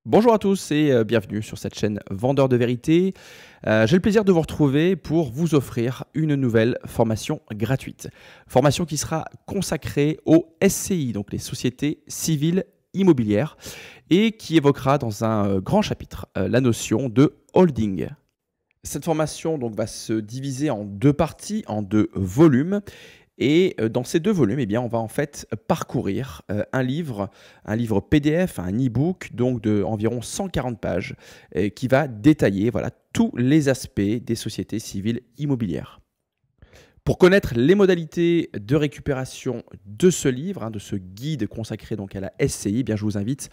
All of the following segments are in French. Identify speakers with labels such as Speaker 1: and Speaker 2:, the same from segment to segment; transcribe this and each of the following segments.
Speaker 1: Bonjour à tous et bienvenue sur cette chaîne Vendeur de vérité. J'ai le plaisir de vous retrouver pour vous offrir une nouvelle formation gratuite. Formation qui sera consacrée aux SCI, donc les sociétés civiles immobilières, et qui évoquera dans un grand chapitre la notion de holding. Cette formation donc, va se diviser en deux parties, en deux volumes. Et dans ces deux volumes, eh bien, on va en fait parcourir un livre PDF, un e-book donc de environ 140 pages qui va détailler voilà, tous les aspects des sociétés civiles immobilières. Pour connaître les modalités de récupération de ce livre, de ce guide consacré donc à la SCI, eh bien, je vous invite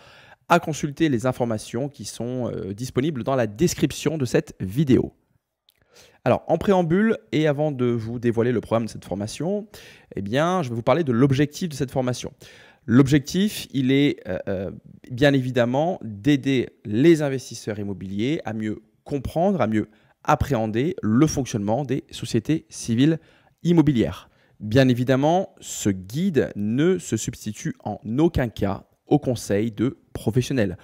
Speaker 1: à consulter les informations qui sont disponibles dans la description de cette vidéo. Alors, en préambule, et avant de vous dévoiler le programme de cette formation, eh bien, je vais vous parler de l'objectif de cette formation. L'objectif, il est bien évidemment d'aider les investisseurs immobiliers à mieux comprendre, à mieux appréhender le fonctionnement des sociétés civiles immobilières. Bien évidemment, ce guide ne se substitue en aucun cas au conseil de professionnels.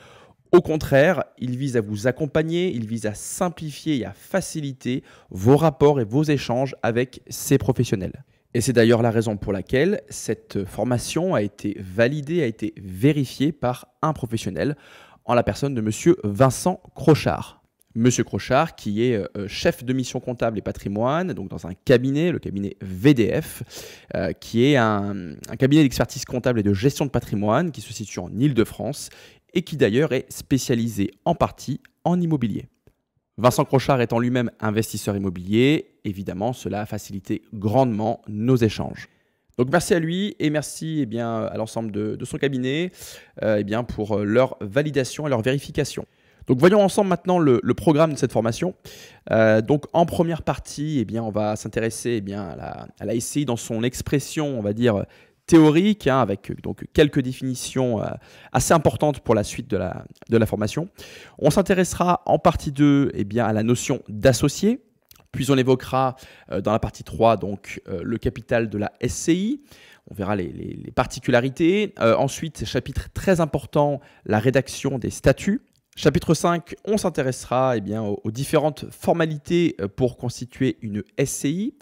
Speaker 1: Au contraire, il vise à vous accompagner, il vise à simplifier et à faciliter vos rapports et vos échanges avec ces professionnels. Et c'est d'ailleurs la raison pour laquelle cette formation a été validée, a été vérifiée par un professionnel en la personne de M. Vincent Crochard. Monsieur Crochard, qui est chef de mission comptable et patrimoine, donc dans un cabinet, le cabinet VDF, qui est un cabinet d'expertise comptable et de gestion de patrimoine qui se situe en Île-de-France et qui d'ailleurs est spécialisé en partie en immobilier. Vincent Crochard étant lui-même investisseur immobilier, évidemment, cela a facilité grandement nos échanges. Donc merci à lui et merci à l'ensemble de son cabinet pour leur validation et leur vérification. Donc voyons ensemble maintenant le programme de cette formation. Donc en première partie, on va s'intéresser à la SCI dans son expression, on va dire, théorique, avec donc quelques définitions assez importantes pour la suite de la formation. On s'intéressera en partie 2 à la notion d'associé, puis on évoquera dans la partie 3 donc, le capital de la SCI. On verra les particularités. Ensuite, chapitre très important, la rédaction des statuts. Chapitre 5, on s'intéressera aux différentes formalités pour constituer une SCI.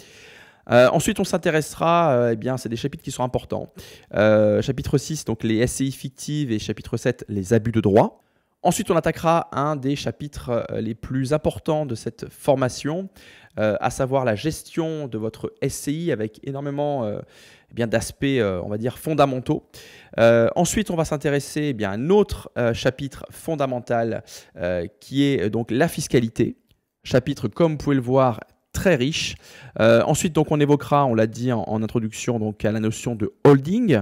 Speaker 1: Ensuite, on s'intéressera, c'est des chapitres qui sont importants. Chapitre 6, donc les SCI fictives et chapitre 7, les abus de droit. Ensuite, on attaquera un des chapitres les plus importants de cette formation, à savoir la gestion de votre SCI avec énormément d'aspects, on va dire, fondamentaux. Ensuite, on va s'intéresser à un autre chapitre fondamental qui est donc la fiscalité. Chapitre, comme vous pouvez le voir, très riche. Ensuite, donc, on évoquera, on l'a dit en introduction, donc, à la notion de holding.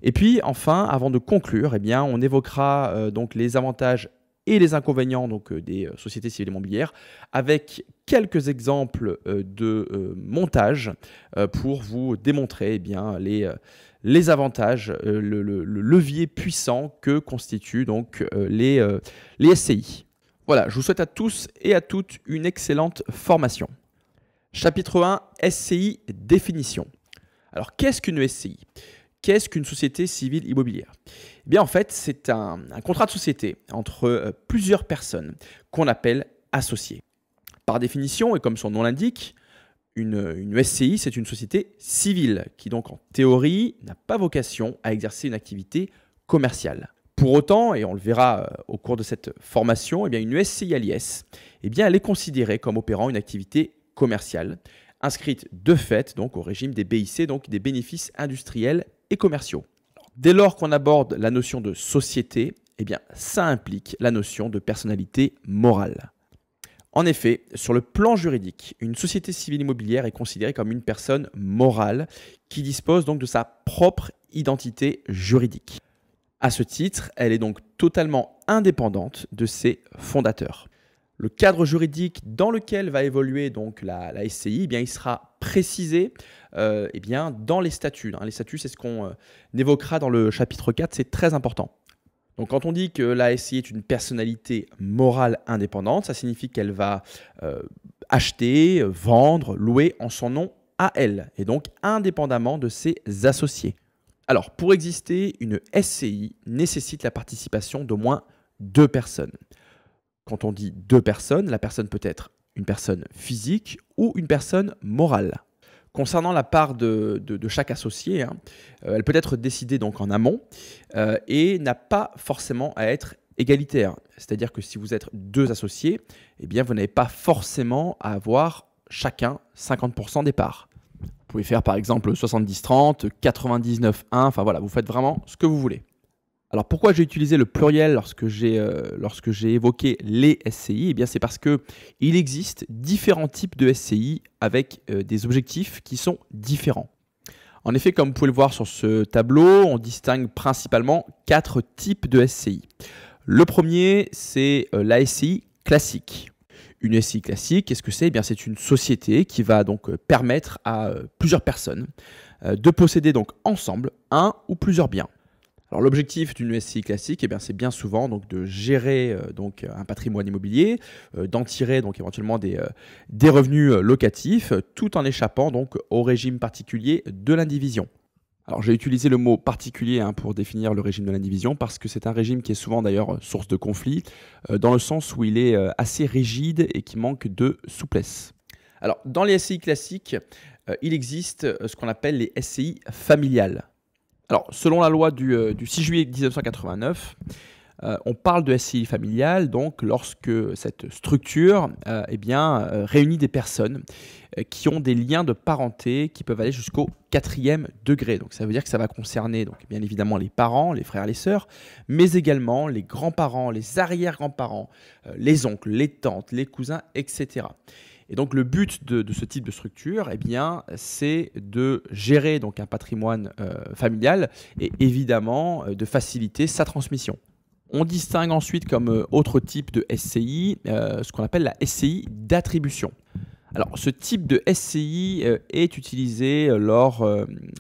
Speaker 1: Et puis, enfin, avant de conclure, on évoquera donc, les avantages et les inconvénients donc, des sociétés civiles immobilières avec quelques exemples de montage pour vous démontrer les avantages, le levier puissant que constituent donc, les SCI. Voilà, je vous souhaite à tous et à toutes une excellente formation. Chapitre 1, SCI, définition. Alors, qu'est-ce qu'une SCI? Qu'est-ce qu'une société civile immobilière? En fait, c'est un contrat de société entre plusieurs personnes qu'on appelle associés. Par définition, et comme son nom l'indique, une SCI, c'est une société civile qui, donc, en théorie, n'a pas vocation à exercer une activité commerciale. Pour autant, et on le verra au cours de cette formation, une SCI à l'IS, elle est considérée comme opérant une activité commerciale, inscrite de fait donc, au régime des BIC, donc des bénéfices industriels et commerciaux. Dès lors qu'on aborde la notion de société, ça implique la notion de personnalité morale. En effet, sur le plan juridique, une société civile immobilière est considérée comme une personne morale qui dispose donc de sa propre identité juridique. À ce titre, elle est donc totalement indépendante de ses fondateurs. Le cadre juridique dans lequel va évoluer donc la SCI, il sera précisé dans les statuts. Les statuts, c'est ce qu'on évoquera dans le chapitre 4, c'est très important. Donc quand on dit que la SCI est une personnalité morale indépendante, ça signifie qu'elle va acheter, vendre, louer en son nom à elle, et donc indépendamment de ses associés. Alors, pour exister, une SCI nécessite la participation d'au moins deux personnes. Quand on dit deux personnes, la personne peut être une personne physique ou une personne morale. Concernant la part de chaque associé, elle peut être décidée donc en amont et n'a pas forcément à être égalitaire. C'est-à-dire que si vous êtes deux associés, eh bien, vous n'avez pas forcément à avoir chacun 50% des parts. Vous pouvez faire par exemple 70-30, 99-1, enfin voilà, vous faites vraiment ce que vous voulez. Alors pourquoi j'ai utilisé le pluriel lorsque j'ai évoqué les SCI? Eh bien c'est parce qu'il existe différents types de SCI avec des objectifs qui sont différents. En effet, comme vous pouvez le voir sur ce tableau, on distingue principalement 4 types de SCI. Le premier, c'est la SCI classique. Une SCI classique, qu'est-ce que c'est? Eh bien, c'est une société qui va donc permettre à plusieurs personnes de posséder donc ensemble un ou plusieurs biens. Alors l'objectif d'une SCI classique, eh bien, c'est bien souvent donc, de gérer donc, un patrimoine immobilier, d'en tirer donc, éventuellement des revenus locatifs, tout en échappant donc, au régime particulier de l'indivision. Alors j'ai utilisé le mot particulier pour définir le régime de l'indivision parce que c'est un régime qui est souvent d'ailleurs source de conflit, dans le sens où il est assez rigide et qui manque de souplesse. Alors dans les SCI classiques, il existe ce qu'on appelle les SCI familiales. Alors, selon la loi du 6 juillet 1989, on parle de SCI familiale donc lorsque cette structure réunit des personnes qui ont des liens de parenté qui peuvent aller jusqu'au 4e degré. Donc, ça veut dire que ça va concerner donc, bien évidemment les parents, les frères, les sœurs, mais également les grands-parents, les arrière-grands-parents, les oncles, les tantes, les cousins, etc. Et donc le but de ce type de structure, eh bien, c'est de gérer donc, un patrimoine familial et évidemment de faciliter sa transmission. On distingue ensuite comme autre type de SCI ce qu'on appelle la SCI d'attribution. Alors ce type de SCI est utilisé lors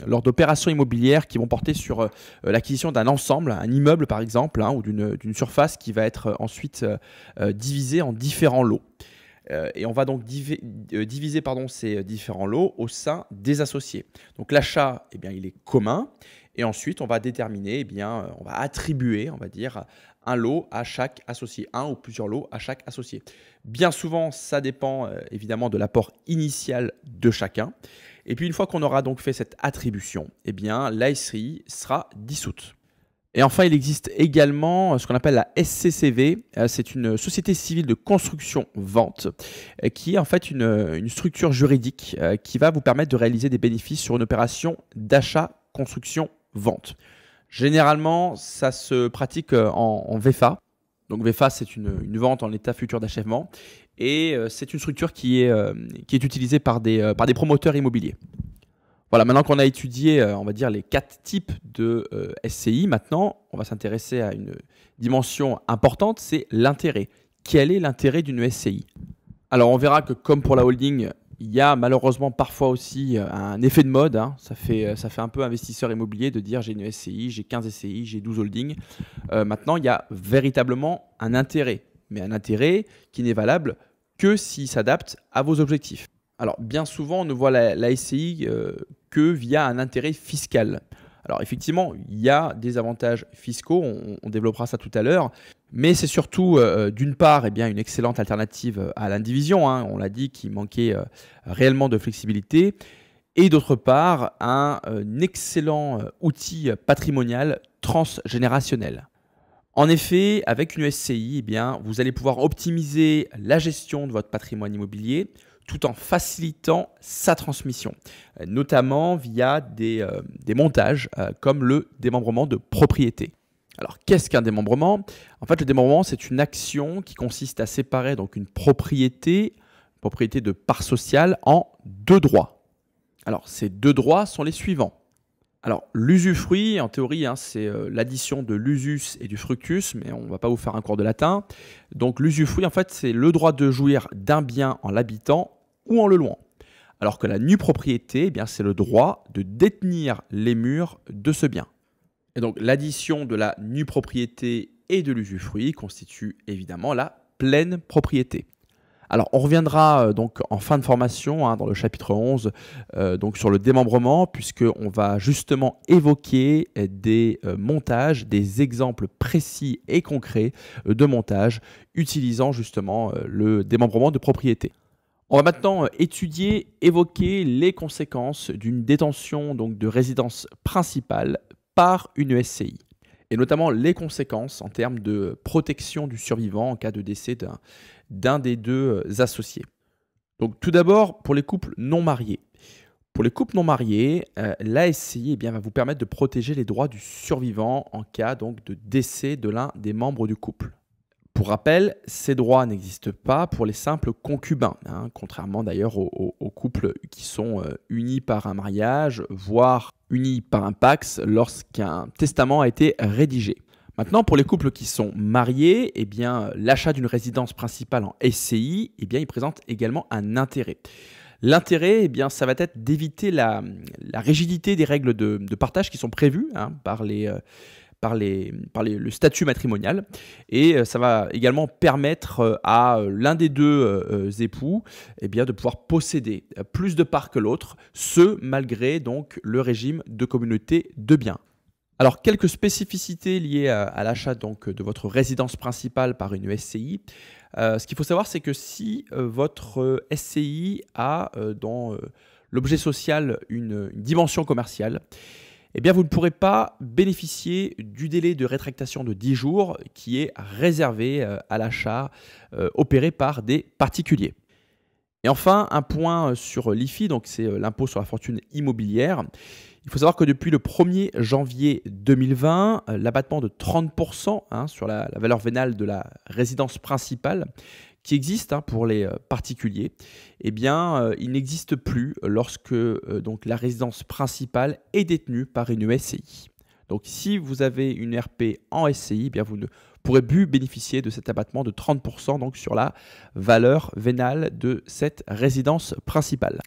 Speaker 1: d'opérations immobilières qui vont porter sur l'acquisition d'un ensemble, un immeuble par exemple, ou d'une surface qui va être ensuite divisée en différents lots. Et on va donc diviser ces différents lots au sein des associés. Donc l'achat, eh bien, il est commun. Et ensuite, on va déterminer, eh bien, on va attribuer, on va dire, un lot à chaque associé, un ou plusieurs lots à chaque associé. Bien souvent, ça dépend évidemment de l'apport initial de chacun. Et puis une fois qu'on aura donc fait cette attribution, eh bien, la SCI sera dissoute. Et enfin, il existe également ce qu'on appelle la SCCV. C'est une société civile de construction-vente qui est en fait une structure juridique qui va vous permettre de réaliser des bénéfices sur une opération d'achat, construction, vente. Généralement, ça se pratique en VFA. Donc VFA, c'est une vente en état futur d'achèvement. Et c'est une structure qui est utilisée par des promoteurs immobiliers. Voilà, maintenant qu'on a étudié, on va dire, les 4 types de SCI, maintenant, on va s'intéresser à une dimension importante, c'est l'intérêt. Quel est l'intérêt d'une SCI? Alors, on verra que comme pour la holding, il y a malheureusement parfois aussi un effet de mode. Ça fait un peu investisseur immobilier de dire j'ai une SCI, j'ai 15 SCI, j'ai 12 holdings. Maintenant, il y a véritablement un intérêt, mais un intérêt qui n'est valable que s'il s'adapte à vos objectifs. Alors, bien souvent, on ne voit la SCI que via un intérêt fiscal. Alors, effectivement, il y a des avantages fiscaux, on développera ça tout à l'heure, mais c'est surtout, d'une part, eh bien, une excellente alternative à l'indivision, on l'a dit, qui manquait réellement de flexibilité, et d'autre part, un excellent outil patrimonial transgénérationnel. En effet, avec une SCI, eh bien, vous allez pouvoir optimiser la gestion de votre patrimoine immobilier tout en facilitant sa transmission, notamment via des montages comme le démembrement de propriété. Alors, qu'est-ce qu'un démembrement? En fait, le démembrement, c'est une action qui consiste à séparer donc, une propriété de part sociale, en 2 droits. Alors, ces 2 droits sont les suivants. Alors, l'usufruit, en théorie, c'est l'addition de l'usus et du fructus, mais on ne va pas vous faire un cours de latin. Donc, l'usufruit, en fait, c'est le droit de jouir d'un bien en l'habitant ou en le louant. Alors que la nue propriété, eh bien, c'est le droit de détenir les murs de ce bien. Et donc, l'addition de la nue propriété et de l'usufruit constitue évidemment la pleine propriété. Alors, on reviendra donc en fin de formation, dans le chapitre 11, donc sur le démembrement, puisqu'on va justement évoquer des montages, des exemples précis et concrets de montage utilisant justement le démembrement de propriété. On va maintenant évoquer les conséquences d'une détention donc, de résidence principale par une SCI, et notamment les conséquences en termes de protection du survivant en cas de décès d'un des deux associés. Donc tout d'abord, pour les couples non mariés. Pour les couples non mariés, la SCI va vous permettre de protéger les droits du survivant en cas donc, de décès de l'un des membres du couple. Pour rappel, ces droits n'existent pas pour les simples concubins, contrairement d'ailleurs aux couples qui sont unis par un mariage, voire unis par un pax lorsqu'un testament a été rédigé. Maintenant, pour les couples qui sont mariés, l'achat d'une résidence principale en SCI, il présente également un intérêt. L'intérêt, ça va être d'éviter la rigidité des règles de partage qui sont prévues par le statut matrimonial, et ça va également permettre à l'un des deux époux de pouvoir posséder plus de parts que l'autre, ce malgré donc le régime de communauté de biens. Alors, quelques spécificités liées à l'achat donc de votre résidence principale par une SCI. Ce qu'il faut savoir, c'est que si votre SCI a dans l'objet social une dimension commerciale, vous ne pourrez pas bénéficier du délai de rétractation de 10 jours qui est réservé à l'achat opéré par des particuliers. Et enfin, un point sur l'IFI, donc c'est l'impôt sur la fortune immobilière. Il faut savoir que depuis le 1er janvier 2020, l'abattement de 30% sur la valeur vénale de la résidence principale qui existe pour les particuliers, il n'existe plus lorsque donc, la résidence principale est détenue par une SCI. Donc si vous avez une RP en SCI, vous ne pourrez plus bénéficier de cet abattement de 30% donc, sur la valeur vénale de cette résidence principale.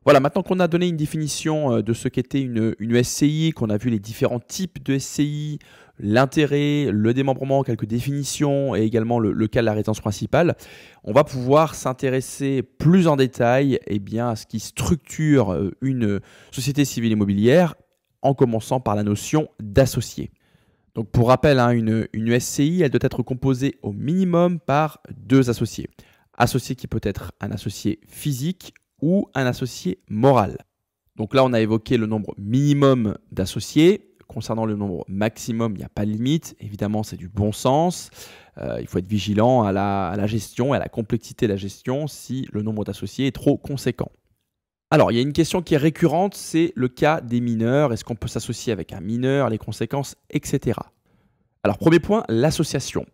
Speaker 1: Voilà, maintenant qu'on a donné une définition de ce qu'était une SCI, qu'on a vu les différents types de SCI, l'intérêt, le démembrement, quelques définitions et également le cas de la résidence principale, on va pouvoir s'intéresser plus en détail à ce qui structure une société civile immobilière, en commençant par la notion d'associé. Donc pour rappel, une SCI, elle doit être composée au minimum par 2 associés. Associé qui peut être un associé physique ou un associé moral. Donc là, on a évoqué le nombre minimum d'associés. Concernant le nombre maximum, il n'y a pas de limite. Évidemment, c'est du bon sens. Il faut être vigilant à la gestion et à la complexité de la gestion si le nombre d'associés est trop conséquent. Alors, il y a une question qui est récurrente, c'est le cas des mineurs. Est-ce qu'on peut s'associer avec un mineur, les conséquences, etc. Alors, premier point, l'association.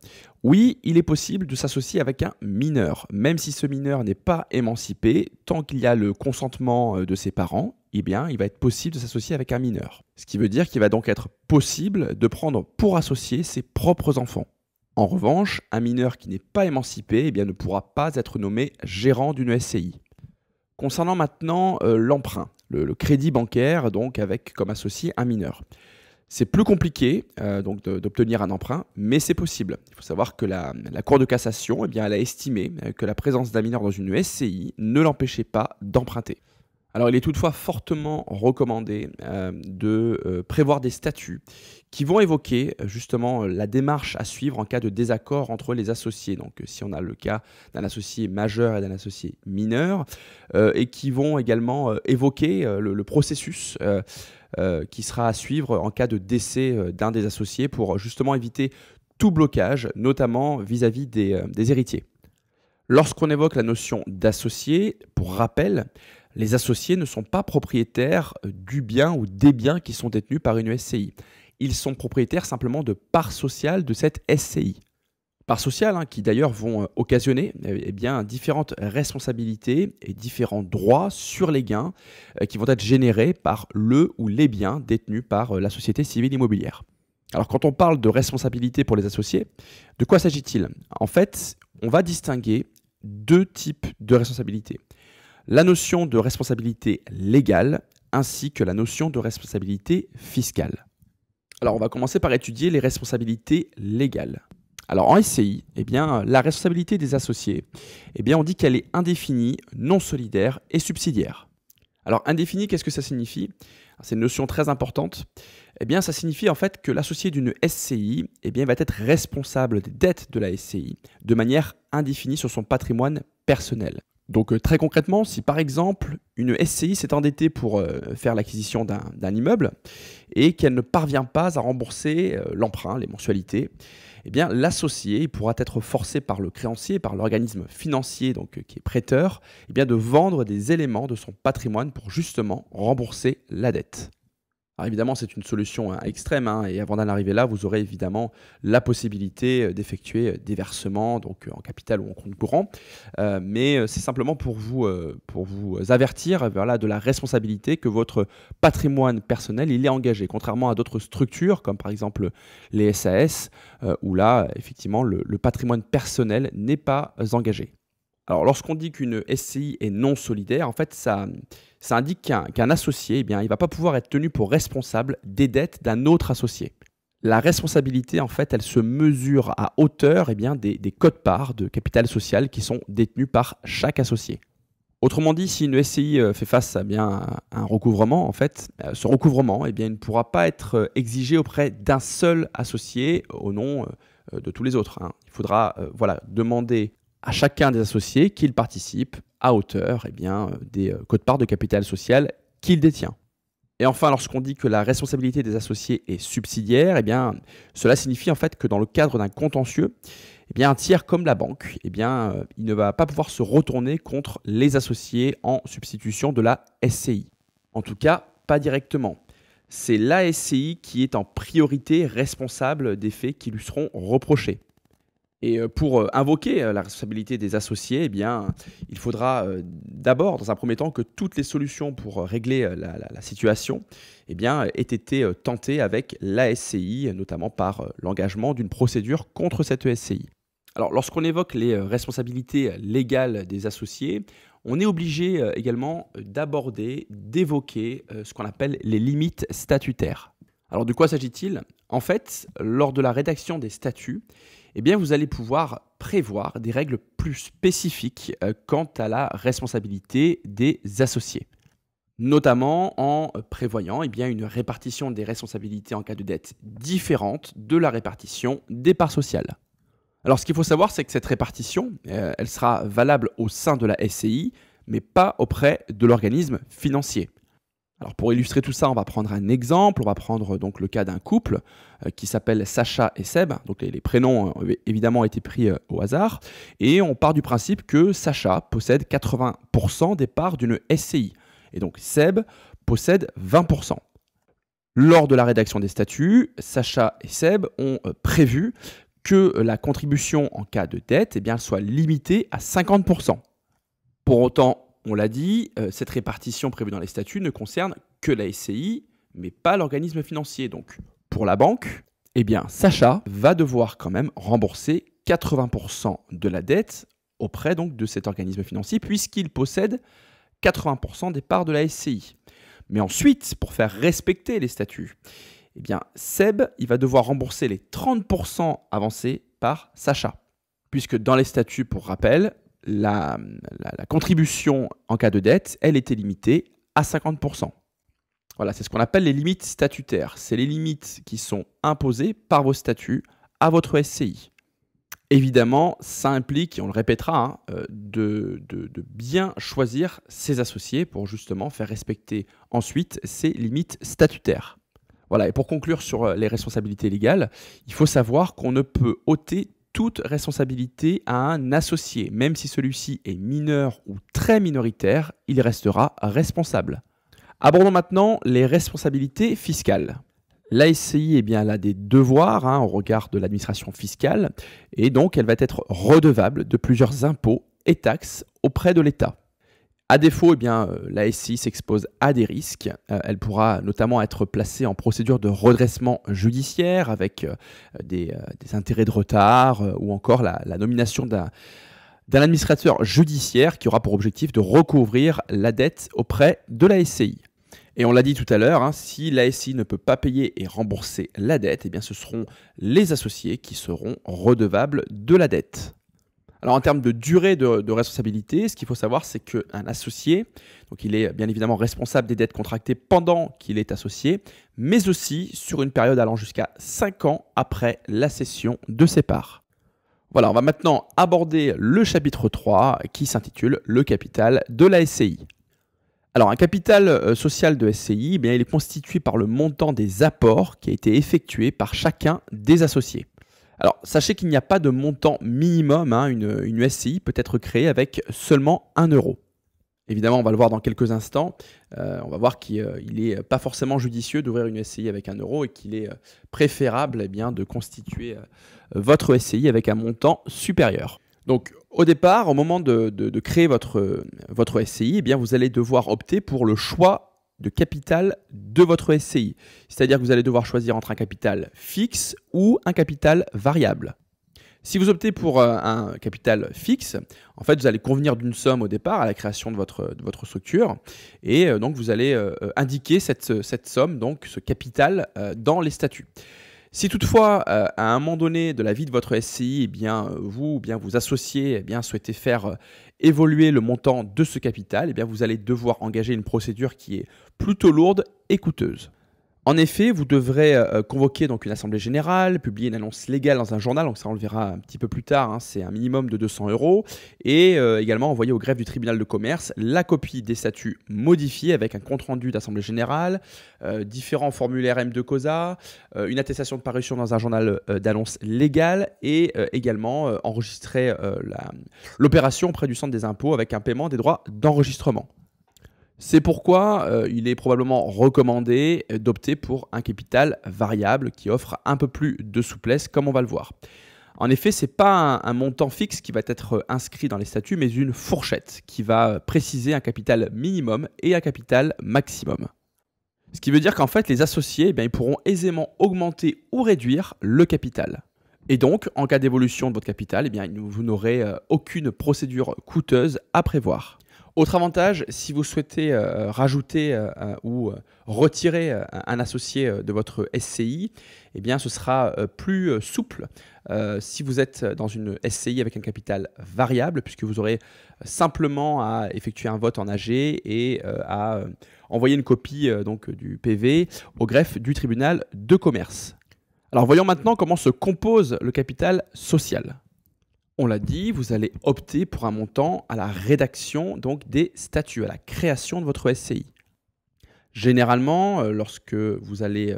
Speaker 1: Oui, il est possible de s'associer avec un mineur, même si ce mineur n'est pas émancipé, tant qu'il y a le consentement de ses parents, il va être possible de s'associer avec un mineur. Ce qui veut dire qu'il va donc être possible de prendre pour associé ses propres enfants. En revanche, un mineur qui n'est pas émancipé ne pourra pas être nommé gérant d'une SCI. Concernant maintenant l'emprunt, le crédit bancaire, donc avec comme associé un mineur. C'est plus compliqué d'obtenir un emprunt, mais c'est possible. Il faut savoir que la Cour de cassation elle a estimé que la présence d'un mineur dans une SCI ne l'empêchait pas d'emprunter. Alors il est toutefois fortement recommandé de prévoir des statuts qui vont évoquer justement la démarche à suivre en cas de désaccord entre les associés. Donc si on a le cas d'un associé majeur et d'un associé mineur, et qui vont également évoquer le processus qui sera à suivre en cas de décès d'un des associés pour justement éviter tout blocage, notamment vis-à-vis des héritiers. Lorsqu'on évoque la notion d'associé, pour rappel, les associés ne sont pas propriétaires du bien ou des biens qui sont détenus par une SCI. Ils sont propriétaires simplement de parts sociales de cette SCI. Parts sociales qui d'ailleurs vont occasionner différentes responsabilités et différents droits sur les gains qui vont être générés par le ou les biens détenus par la société civile immobilière. Alors quand on parle de responsabilité pour les associés, de quoi s'agit-il? En fait, on va distinguer 2 types de responsabilités. La notion de responsabilité légale ainsi que la notion de responsabilité fiscale. Alors on va commencer par étudier les responsabilités légales. Alors en SCI, eh bien, la responsabilité des associés, eh bien, on dit qu'elle est indéfinie, non solidaire et subsidiaire. Alors indéfinie, qu'est-ce que ça signifie? C'est une notion très importante. Eh bien, ça signifie en fait que l'associé d'une SCI eh bien, va être responsable des dettes de la SCI de manière indéfinie sur son patrimoine personnel. Donc très concrètement, si par exemple une SCI s'est endettée pour faire l'acquisition d'un immeuble et qu'elle ne parvient pas à rembourser l'emprunt, les mensualités, eh bien l'associé pourra être forcé par le créancier, par l'organisme financier donc, qui est prêteur, eh bien, de vendre des éléments de son patrimoine pour justement rembourser la dette. Alors évidemment, c'est une solution extrême, et avant d'en arriver là, vous aurez évidemment la possibilité d'effectuer des versements, donc en capital ou en compte courant. Mais c'est simplement pour vous avertir voilà, de la responsabilité que votre patrimoine personnel il est engagé, contrairement à d'autres structures, comme par exemple les SAS, où là, effectivement, le patrimoine personnel n'est pas engagé. Alors, lorsqu'on dit qu'une SCI est non solidaire, en fait, ça indique qu'un associé, eh bien, il ne va pas pouvoir être tenu pour responsable des dettes d'un autre associé. La responsabilité, en fait, elle se mesure à hauteur eh bien, des quotes-parts de capital social qui sont détenus par chaque associé. Autrement dit, si une SCI fait face à un recouvrement, en fait, ce recouvrement eh bien, il ne pourra pas être exigé auprès d'un seul associé au nom de tous les autres. Il faudra demander à chacun des associés qu'il participe à hauteur eh bien, des quotes-parts de capital social qu'il détient. Et enfin, lorsqu'on dit que la responsabilité des associés est subsidiaire, eh bien, cela signifie en fait que dans le cadre d'un contentieux, eh bien, un tiers comme la banque, eh bien, il ne va pas pouvoir se retourner contre les associés en substitution de la SCI. En tout cas, pas directement. C'est la SCI qui est en priorité responsable des faits qui lui seront reprochés. Et pour invoquer la responsabilité des associés, eh bien, il faudra d'abord, dans un premier temps, que toutes les solutions pour régler la situation eh bien, aient été tentées avec la SCI, notamment par l'engagement d'une procédure contre cette SCI. Alors, lorsqu'on évoque les responsabilités légales des associés, on est obligé également d'aborder, d'évoquer ce qu'on appelle les limites statutaires. Alors, de quoi s'agit-il? En fait, lors de la rédaction des statuts, eh bien, vous allez pouvoir prévoir des règles plus spécifiques quant à la responsabilité des associés, notamment en prévoyant eh bien, une répartition des responsabilités en cas de dette différente de la répartition des parts sociales. Alors, ce qu'il faut savoir, c'est que cette répartition, elle sera valable au sein de la SCI, mais pas auprès de l'organisme financier. Alors pour illustrer tout ça, on va prendre un exemple. On va prendre donc le cas d'un couple qui s'appelle Sacha et Seb. Donc les prénoms évidemment ont été pris au hasard. Et on part du principe que Sacha possède 80% des parts d'une SCI. Et donc Seb possède 20%. Lors de la rédaction des statuts, Sacha et Seb ont prévu que la contribution en cas de dette eh bien, soit limitée à 50%. Pour autant, on l'a dit, cette répartition prévue dans les statuts ne concerne que la SCI, mais pas l'organisme financier. Donc, pour la banque, eh bien, Sacha va devoir quand même rembourser 80% de la dette auprès donc, de cet organisme financier, puisqu'il possède 80% des parts de la SCI. Mais ensuite, pour faire respecter les statuts, eh bien, Seb il va devoir rembourser les 30% avancés par Sacha. Puisque dans les statuts, pour rappel, la contribution en cas de dette, elle était limitée à 50%. Voilà, c'est ce qu'on appelle les limites statutaires. C'est les limites qui sont imposées par vos statuts à votre SCI. Évidemment, ça implique, et on le répétera, de bien choisir ses associés pour justement faire respecter ensuite ces limites statutaires. Voilà, et pour conclure sur les responsabilités légales, il faut savoir qu'on ne peut ôter toute responsabilité à un associé. Même si celui-ci est mineur ou très minoritaire, il restera responsable. Abordons maintenant les responsabilités fiscales. La SCI eh bien, elle a des devoirs au regard de l'administration fiscale et donc elle va être redevable de plusieurs impôts et taxes auprès de l'État. À défaut, eh bien, la SCI s'expose à des risques. Elle pourra notamment être placée en procédure de redressement judiciaire avec des intérêts de retard ou encore la nomination d'un administrateur judiciaire qui aura pour objectif de recouvrir la dette auprès de la SCI. Et on l'a dit tout à l'heure, hein, si la SCI ne peut pas payer et rembourser la dette, eh bien ce seront les associés qui seront redevables de la dette. Alors en termes de durée de responsabilité, ce qu'il faut savoir, c'est qu'un associé, donc il est bien évidemment responsable des dettes contractées pendant qu'il est associé, mais aussi sur une période allant jusqu'à 5 ans après la cession de ses parts. Voilà, on va maintenant aborder le chapitre 3 qui s'intitule « Le capital de la SCI ». Alors un capital social de SCI, eh bien, il est constitué par le montant des apports qui a été effectué par chacun des associés. Alors, sachez qu'il n'y a pas de montant minimum, hein, une SCI peut être créée avec seulement 1 euro. Évidemment, on va le voir dans quelques instants, on va voir qu'il n'est pas forcément judicieux d'ouvrir une SCI avec 1 euro et qu'il est préférable de constituer votre SCI avec un montant supérieur. Donc, au départ, au moment de créer votre SCI, eh bien, vous allez devoir opter pour le choix de capital de votre SCI. C'est-à-dire que vous allez devoir choisir entre un capital fixe ou un capital variable. Si vous optez pour un capital fixe, en fait, vous allez convenir d'une somme au départ à la création de votre structure et donc vous allez indiquer cette somme, donc ce capital, dans les statuts. Si toutefois, à un moment donné de la vie de votre SCI, vous associez, souhaitez faire évoluer le montant de ce capital, vous allez devoir engager une procédure qui est plutôt lourde et coûteuse. En effet, vous devrez convoquer donc une assemblée générale, publier une annonce légale dans un journal, donc ça on le verra un petit peu plus tard, hein, c'est un minimum de 200 €, et également envoyer au greffe du tribunal de commerce la copie des statuts modifiés avec un compte-rendu d'assemblée générale, différents formulaires M2 COSA, une attestation de parution dans un journal d'annonce légale et également enregistrer l'opération auprès du centre des impôts avec un paiement des droits d'enregistrement. C'est pourquoi il est probablement recommandé d'opter pour un capital variable qui offre un peu plus de souplesse, comme on va le voir. En effet, ce n'est pas un montant fixe qui va être inscrit dans les statuts, mais une fourchette qui va préciser un capital minimum et un capital maximum. Ce qui veut dire qu'en fait, les associés ils pourront aisément augmenter ou réduire le capital. Et donc, en cas d'évolution de votre capital, vous n'aurez aucune procédure coûteuse à prévoir. Autre avantage, si vous souhaitez rajouter ou retirer un associé de votre SCI, ce sera plus souple si vous êtes dans une SCI avec un capital variable, puisque vous aurez simplement à effectuer un vote en AG et à envoyer une copie du PV au greffe du tribunal de commerce. Alors voyons maintenant comment se compose le capital social. On l'a dit, vous allez opter pour un montant à la rédaction des statuts, à la création de votre SCI. Généralement, lorsque vous allez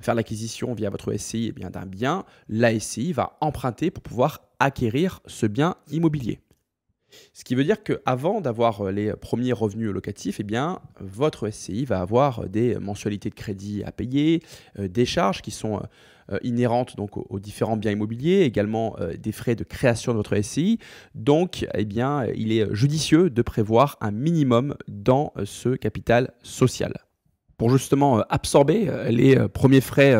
Speaker 1: faire l'acquisition via votre SCI d'un bien, la SCI va emprunter pour pouvoir acquérir ce bien immobilier. Ce qui veut dire qu'avant d'avoir les premiers revenus locatifs, votre SCI va avoir des mensualités de crédit à payer, des charges qui sont inhérentes aux différents biens immobiliers, également des frais de création de votre SCI. Donc, il est judicieux de prévoir un minimum dans ce capital social pour justement absorber les premiers frais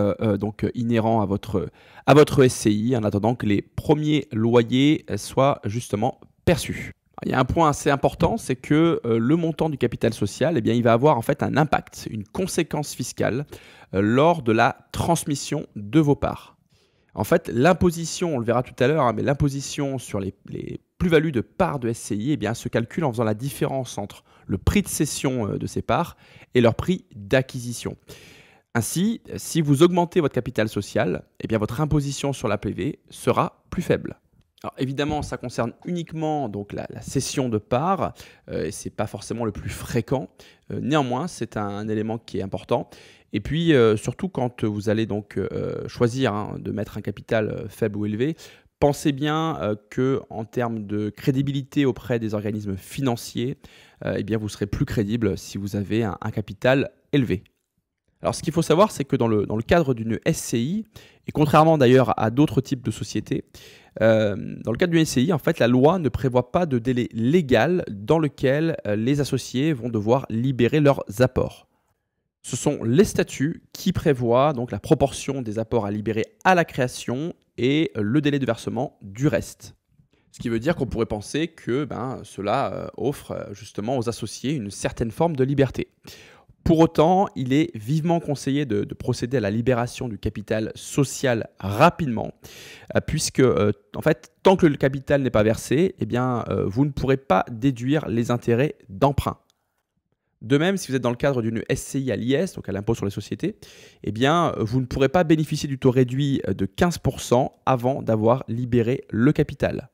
Speaker 1: inhérents à votre SCI en attendant que les premiers loyers soient justement perçus. Il y a un point assez important, c'est que le montant du capital social, il va avoir en fait un impact, une conséquence fiscale lors de la transmission de vos parts. En fait, l'imposition, on le verra tout à l'heure, mais l'imposition sur les plus-values de parts de SCI se calcule en faisant la différence entre le prix de cession de ces parts et leur prix d'acquisition. Ainsi, si vous augmentez votre capital social, votre imposition sur la PV sera plus faible. Alors évidemment, ça concerne uniquement la cession de parts, ce n'est pas forcément le plus fréquent. Néanmoins, c'est un élément qui est important. Et puis, surtout quand vous allez choisir de mettre un capital faible ou élevé, pensez bien qu'en termes de crédibilité auprès des organismes financiers, vous serez plus crédible si vous avez un capital élevé. Alors ce qu'il faut savoir, c'est que dans le cadre d'une SCI, et contrairement d'ailleurs à d'autres types de sociétés, dans le cadre d'une SCI, en fait, la loi ne prévoit pas de délai légal dans lequel les associés vont devoir libérer leurs apports. Ce sont les statuts qui prévoient la proportion des apports à libérer à la création et le délai de versement du reste. Ce qui veut dire qu'on pourrait penser que cela offre justement aux associés une certaine forme de liberté. Pour autant, il est vivement conseillé de procéder à la libération du capital social rapidement, puisque en fait, tant que le capital n'est pas versé, eh bien, vous ne pourrez pas déduire les intérêts d'emprunt. De même, si vous êtes dans le cadre d'une SCI à l'IS, donc à l'impôt sur les sociétés, eh bien, vous ne pourrez pas bénéficier du taux réduit de 15% avant d'avoir libéré le capital.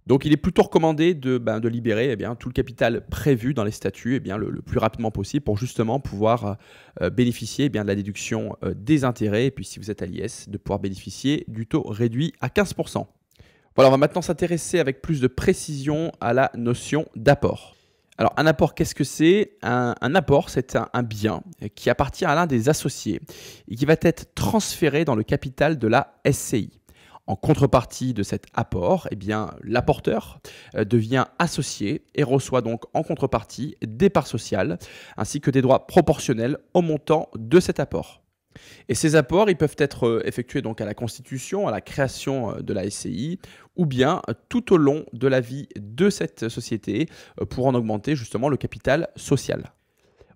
Speaker 1: Donc, il est plutôt recommandé de libérer tout le capital prévu dans les statuts le plus rapidement possible pour justement pouvoir bénéficier de la déduction des intérêts. Et puis, si vous êtes à l'IS, de pouvoir bénéficier du taux réduit à 15%. Voilà, on va maintenant s'intéresser avec plus de précision à la notion d'apport. Alors, un apport, qu'est-ce que c'est? Un apport, c'est un bien qui appartient à l'un des associés et qui va être transféré dans le capital de la SCI. En contrepartie de cet apport, l'apporteur devient associé et reçoit donc en contrepartie des parts sociales ainsi que des droits proportionnels au montant de cet apport. Et ces apports, ils peuvent être effectués donc à la constitution, à la création de la SCI, ou bien tout au long de la vie de cette société pour en augmenter justement le capital social.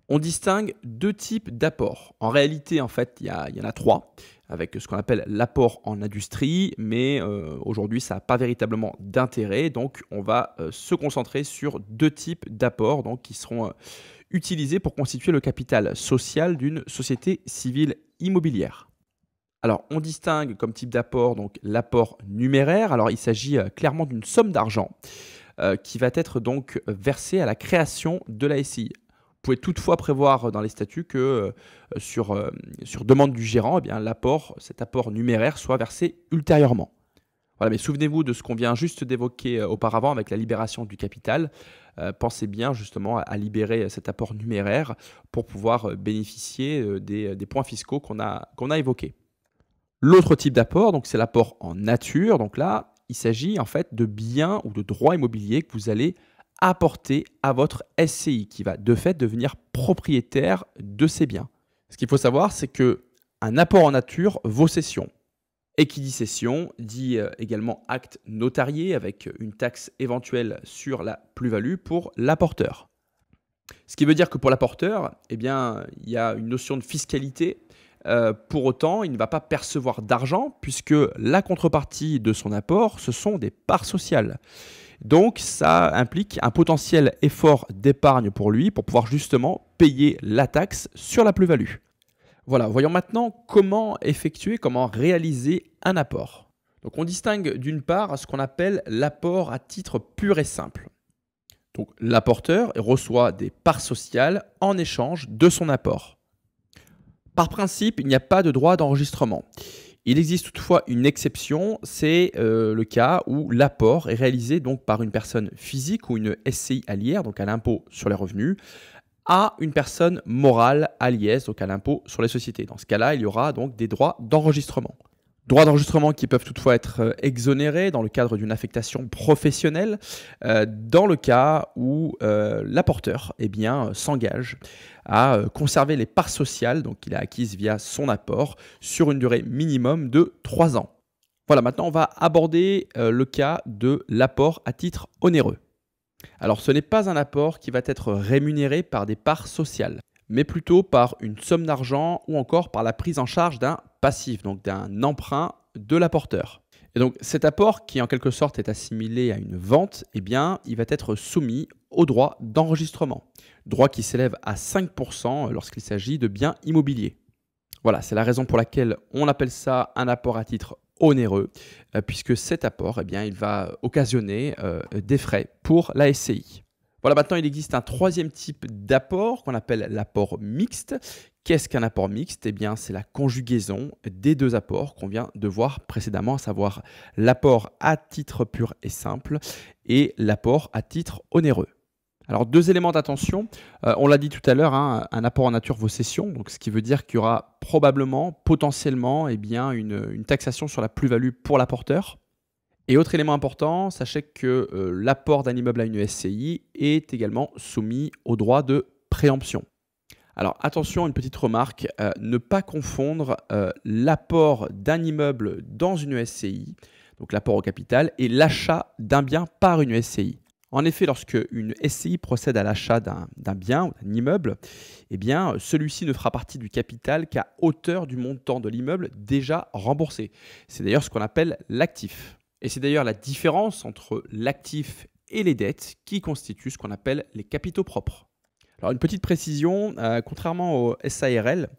Speaker 1: On distingue deux types d'apports. En réalité, en fait, il y en a trois, avec ce qu'on appelle l'apport en industrie, mais aujourd'hui, ça n'a pas véritablement d'intérêt. Donc, on va se concentrer sur deux types d'apports qui seront utilisés pour constituer le capital social d'une société civile immobilière. Alors, on distingue comme type d'apport donc l'apport numéraire. Alors, il s'agit clairement d'une somme d'argent qui va être donc versée à la création de la SCI. Vous pouvez toutefois prévoir dans les statuts que sur demande du gérant, cet apport numéraire soit versé ultérieurement. Voilà, mais souvenez-vous de ce qu'on vient juste d'évoquer auparavant avec la libération du capital. Pensez bien justement à libérer cet apport numéraire pour pouvoir bénéficier des points fiscaux qu'on a évoqués. L'autre type d'apport, donc c'est l'apport en nature. Donc là, il s'agit en fait de biens ou de droits immobiliers que vous allez apporter à votre SCI qui va de fait devenir propriétaire de ces biens. Ce qu'il faut savoir, c'est qu'un apport en nature vaut cession. Et qui dit cession dit également acte notarié avec une taxe éventuelle sur la plus-value pour l'apporteur. Ce qui veut dire que pour l'apporteur, il y a une notion de fiscalité. Pour autant, il ne va pas percevoir d'argent puisque la contrepartie de son apport, ce sont des parts sociales. Donc, ça implique un potentiel effort d'épargne pour lui pour pouvoir justement payer la taxe sur la plus-value. Voilà, voyons maintenant comment réaliser un apport. Donc, on distingue d'une part ce qu'on appelle l'apport à titre pur et simple. Donc, l'apporteur reçoit des parts sociales en échange de son apport. Par principe, il n'y a pas de droit d'enregistrement. Il existe toutefois une exception, c'est le cas où l'apport est réalisé donc par une personne physique ou une SCI à l'IR, donc à l'impôt sur les revenus, à une personne morale à l'IS, donc à l'impôt sur les sociétés. Dans ce cas-là, il y aura donc des droits d'enregistrement. Droits d'enregistrement qui peuvent toutefois être exonérés dans le cadre d'une affectation professionnelle, dans le cas où l'apporteur s'engage à conserver les parts sociales qu'il a acquises via son apport sur une durée minimum de 3 ans. Voilà, maintenant on va aborder le cas de l'apport à titre onéreux. Alors ce n'est pas un apport qui va être rémunéré par des parts sociales, mais plutôt par une somme d'argent ou encore par la prise en charge d'un passif, donc d'un emprunt de l'apporteur. Et donc cet apport qui en quelque sorte est assimilé à une vente, il va être soumis au droit d'enregistrement, droit qui s'élève à 5% lorsqu'il s'agit de biens immobiliers. Voilà, c'est la raison pour laquelle on appelle ça un apport à titre onéreux, puisque cet apport, il va occasionner des frais pour la SCI. Voilà, maintenant il existe un troisième type d'apport qu'on appelle l'apport mixte. Qu'est-ce qu'un apport mixte? C'est la conjugaison des deux apports qu'on vient de voir précédemment, à savoir l'apport à titre pur et simple et l'apport à titre onéreux. Alors, deux éléments d'attention. On l'a dit tout à l'heure, un apport en nature vaut cession, donc ce qui veut dire qu'il y aura probablement, potentiellement, une taxation sur la plus-value pour l'apporteur. Et autre élément important, sachez que l'apport d'un immeuble à une SCI est également soumis au droit de préemption. Alors attention, une petite remarque, ne pas confondre l'apport d'un immeuble dans une SCI, donc l'apport au capital, et l'achat d'un bien par une SCI. En effet, lorsque une SCI procède à l'achat d'un bien ou d'un immeuble, eh bien, celui-ci ne fera partie du capital qu'à hauteur du montant de l'immeuble déjà remboursé. C'est d'ailleurs ce qu'on appelle l'actif. Et c'est d'ailleurs la différence entre l'actif et les dettes qui constituent ce qu'on appelle les capitaux propres. Alors une petite précision, contrairement au SARL,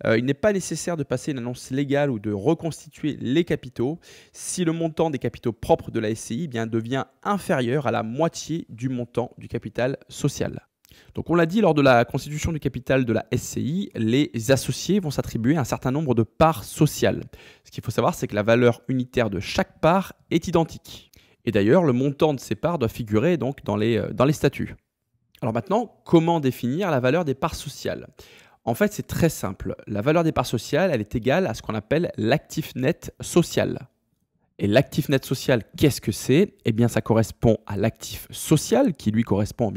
Speaker 1: il n'est pas nécessaire de passer une annonce légale ou de reconstituer les capitaux si le montant des capitaux propres de la SCI devient inférieur à la moitié du montant du capital social. Donc on l'a dit, lors de la constitution du capital de la SCI, les associés vont s'attribuer un certain nombre de parts sociales. Ce qu'il faut savoir, c'est que la valeur unitaire de chaque part est identique. Et d'ailleurs, le montant de ces parts doit figurer donc dans les statuts. Alors maintenant, comment définir la valeur des parts sociales? En fait, c'est très simple. La valeur des parts sociales, elle est égale à ce qu'on appelle l'actif net social. Et l'actif net social, qu'est-ce que c'est? Eh bien, ça correspond à l'actif social qui, lui, correspond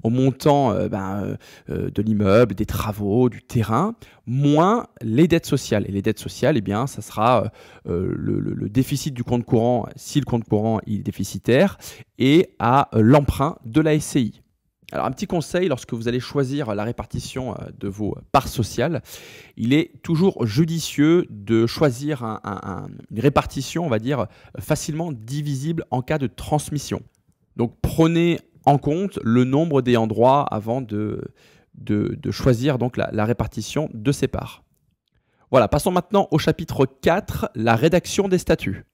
Speaker 1: au montant de l'immeuble, des travaux, du terrain, moins les dettes sociales. Et les dettes sociales, eh bien, ça sera le déficit du compte courant, si le compte courant est déficitaire, et à l'emprunt de la SCI. Alors un petit conseil, lorsque vous allez choisir la répartition de vos parts sociales, il est toujours judicieux de choisir une répartition, on va dire, facilement divisible en cas de transmission. Donc prenez en compte le nombre d'ayants droit avant de choisir donc la répartition de ces parts. Voilà, passons maintenant au chapitre 4, la rédaction des statuts.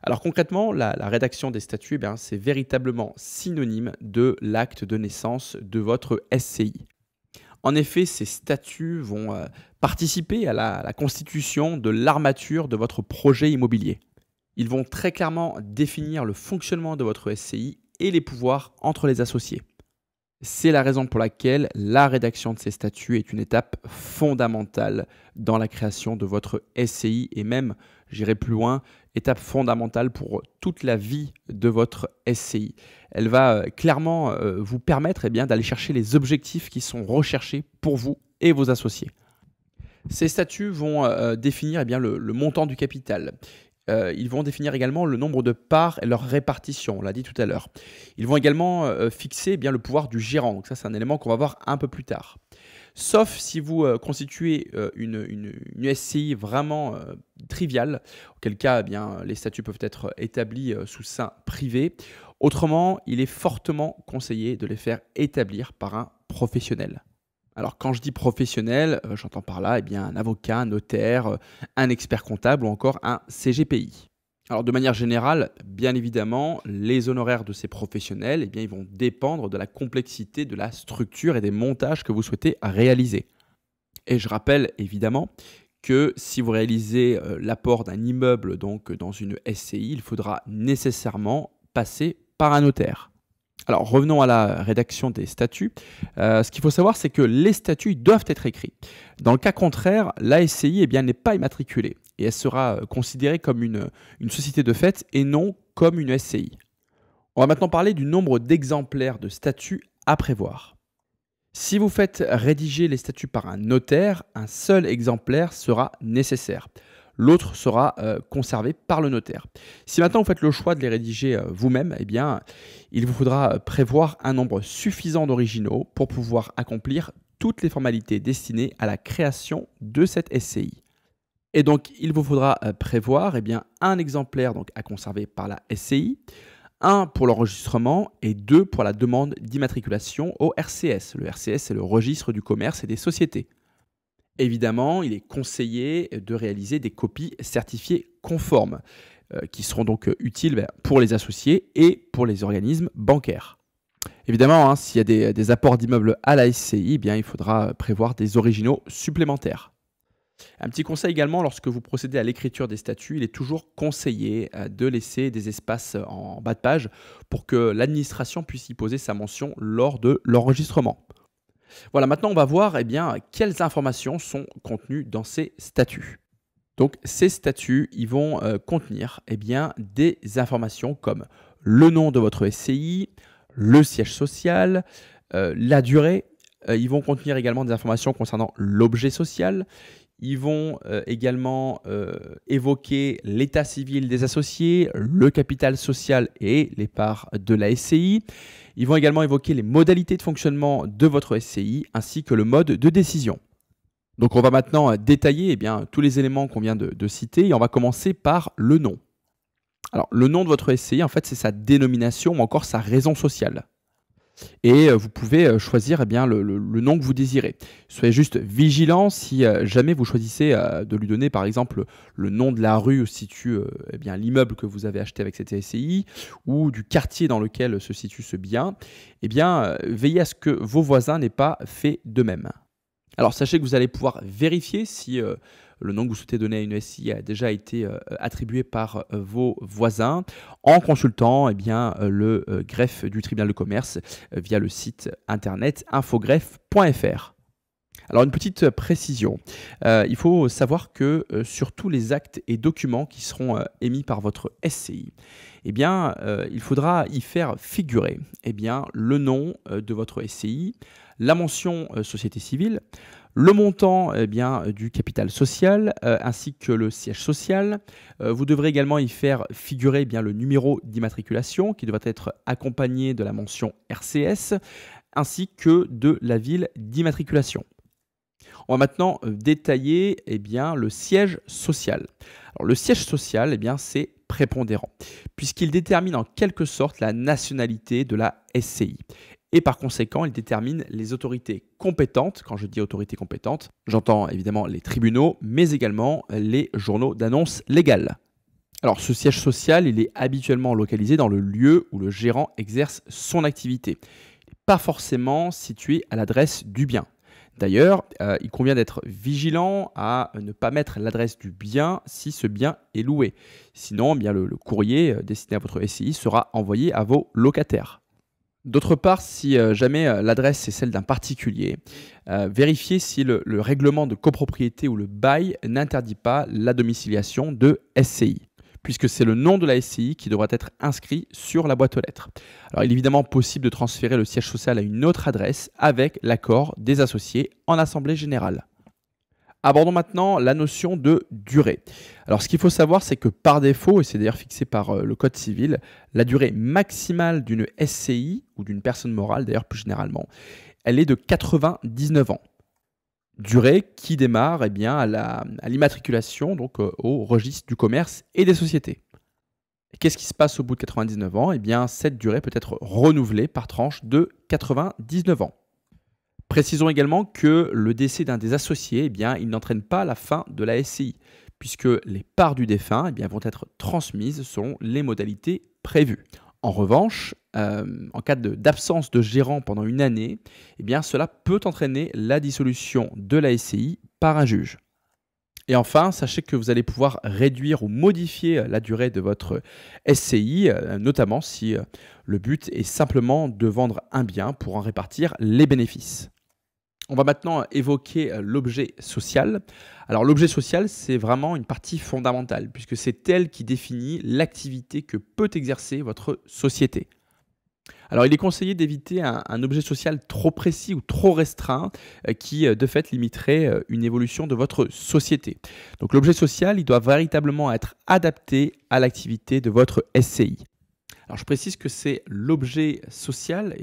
Speaker 1: Alors concrètement, la rédaction des statuts, c'est véritablement synonyme de l'acte de naissance de votre SCI. En effet, ces statuts vont participer à la constitution de l'armature de votre projet immobilier. Ils vont très clairement définir le fonctionnement de votre SCI et les pouvoirs entre les associés. C'est la raison pour laquelle la rédaction de ces statuts est une étape fondamentale dans la création de votre SCI et même, j'irai plus loin, étape fondamentale pour toute la vie de votre SCI. Elle va clairement vous permettre d'aller chercher les objectifs qui sont recherchés pour vous et vos associés. Ces statuts vont définir le montant du capital. Ils vont définir également le nombre de parts et leur répartition, on l'a dit tout à l'heure. Ils vont également fixer le pouvoir du gérant. Donc ça, c'est un élément qu'on va voir un peu plus tard. Sauf si vous constituez une SCI vraiment triviale, auquel cas les statuts peuvent être établis sous seing privé. Autrement, il est fortement conseillé de les faire établir par un professionnel. Alors quand je dis professionnel, j'entends par là un avocat, un notaire, un expert comptable ou encore un CGPI. Alors de manière générale, bien évidemment, les honoraires de ces professionnels ils vont dépendre de la complexité de la structure et des montages que vous souhaitez réaliser. Et je rappelle évidemment que si vous réalisez l'apport d'un immeuble donc dans une SCI, il faudra nécessairement passer par un notaire. Alors revenons à la rédaction des statuts. Ce qu'il faut savoir, c'est que les statuts doivent être écrits. Dans le cas contraire, la SCI n'est pas immatriculée et elle sera considérée comme une société de fait et non comme une SCI. On va maintenant parler du nombre d'exemplaires de statuts à prévoir. Si vous faites rédiger les statuts par un notaire, un seul exemplaire sera nécessaire. L'autre sera conservé par le notaire. Si maintenant vous faites le choix de les rédiger vous-même, il vous faudra prévoir un nombre suffisant d'originaux pour pouvoir accomplir toutes les formalités destinées à la création de cette SCI. Et donc, il vous faudra prévoir un exemplaire à conserver par la SCI, un pour l'enregistrement et deux pour la demande d'immatriculation au RCS. Le RCS, c'est le registre du commerce et des sociétés. Évidemment, il est conseillé de réaliser des copies certifiées conformes qui seront donc utiles pour les associés et pour les organismes bancaires. Évidemment, s'il y a des apports d'immeubles à la SCI, il faudra prévoir des originaux supplémentaires. Un petit conseil également, lorsque vous procédez à l'écriture des statuts, il est toujours conseillé de laisser des espaces en bas de page pour que l'administration puisse y poser sa mention lors de l'enregistrement. Voilà, maintenant on va voir quelles informations sont contenues dans ces statuts. Donc ces statuts, ils vont contenir des informations comme le nom de votre SCI, le siège social, la durée. Ils vont contenir également des informations concernant l'objet social. Ils vont également évoquer l'état civil des associés, le capital social et les parts de la SCI. Ils vont également évoquer les modalités de fonctionnement de votre SCI ainsi que le mode de décision. Donc on va maintenant détailler tous les éléments qu'on vient de citer et on va commencer par le nom. Alors le nom de votre SCI, en fait, c'est sa dénomination ou encore sa raison sociale. Et vous pouvez choisir le nom que vous désirez. Soyez juste vigilant si jamais vous choisissez de lui donner par exemple le nom de la rue où se situe l'immeuble que vous avez acheté avec cette SCI ou du quartier dans lequel se situe ce bien. Veillez à ce que vos voisins n'aient pas fait de même. Alors sachez que vous allez pouvoir vérifier si le nom que vous souhaitez donner à une SCI a déjà été attribué par vos voisins en consultant le greffe du tribunal de commerce via le site internet infogreffe.fr. Alors une petite précision, il faut savoir que sur tous les actes et documents qui seront émis par votre SCI, il faudra y faire figurer le nom de votre SCI, la mention société civile, le montant du capital social ainsi que le siège social. Vous devrez également y faire figurer le numéro d'immatriculation qui devra être accompagné de la mention RCS ainsi que de la ville d'immatriculation. On va maintenant détailler le siège social. Alors, le siège social, c'est prépondérant, puisqu'il détermine en quelque sorte la nationalité de la SCI. Et par conséquent, il détermine les autorités compétentes. Quand je dis autorités compétentes, j'entends évidemment les tribunaux, mais également les journaux d'annonces légales. Alors, ce siège social, il est habituellement localisé dans le lieu où le gérant exerce son activité. Il n'est pas forcément situé à l'adresse du bien. D'ailleurs, il convient d'être vigilant à ne pas mettre l'adresse du bien si ce bien est loué. Sinon, le courrier destiné à votre SCI sera envoyé à vos locataires. D'autre part, si jamais l'adresse est celle d'un particulier, vérifiez si le règlement de copropriété ou le bail n'interdit pas la domiciliation de SCI, puisque c'est le nom de la SCI qui devra être inscrit sur la boîte aux lettres. Alors, il est évidemment possible de transférer le siège social à une autre adresse avec l'accord des associés en assemblée générale. Abordons maintenant la notion de durée. Alors, ce qu'il faut savoir, c'est que par défaut, et c'est d'ailleurs fixé par le Code civil, la durée maximale d'une SCI, ou d'une personne morale d'ailleurs plus généralement, elle est de 99 ans. Durée qui démarre à l'immatriculation, donc au registre du commerce et des sociétés. Et qu'est-ce qui se passe au bout de 99 ans? Cette durée peut être renouvelée par tranche de 99 ans. Précisons également que le décès d'un des associés, il n'entraîne pas la fin de la SCI, puisque les parts du défunt vont être transmises selon les modalités prévues. En revanche, en cas d'absence de gérant pendant une année, cela peut entraîner la dissolution de la SCI par un juge. Et enfin, sachez que vous allez pouvoir réduire ou modifier la durée de votre SCI, notamment si le but est simplement de vendre un bien pour en répartir les bénéfices. On va maintenant évoquer l'objet social. Alors l'objet social, c'est vraiment une partie fondamentale puisque c'est elle qui définit l'activité que peut exercer votre société. Alors il est conseillé d'éviter un objet social trop précis ou trop restreint qui de fait limiterait une évolution de votre société. Donc l'objet social, il doit véritablement être adapté à l'activité de votre SCI. Alors je précise que c'est l'objet social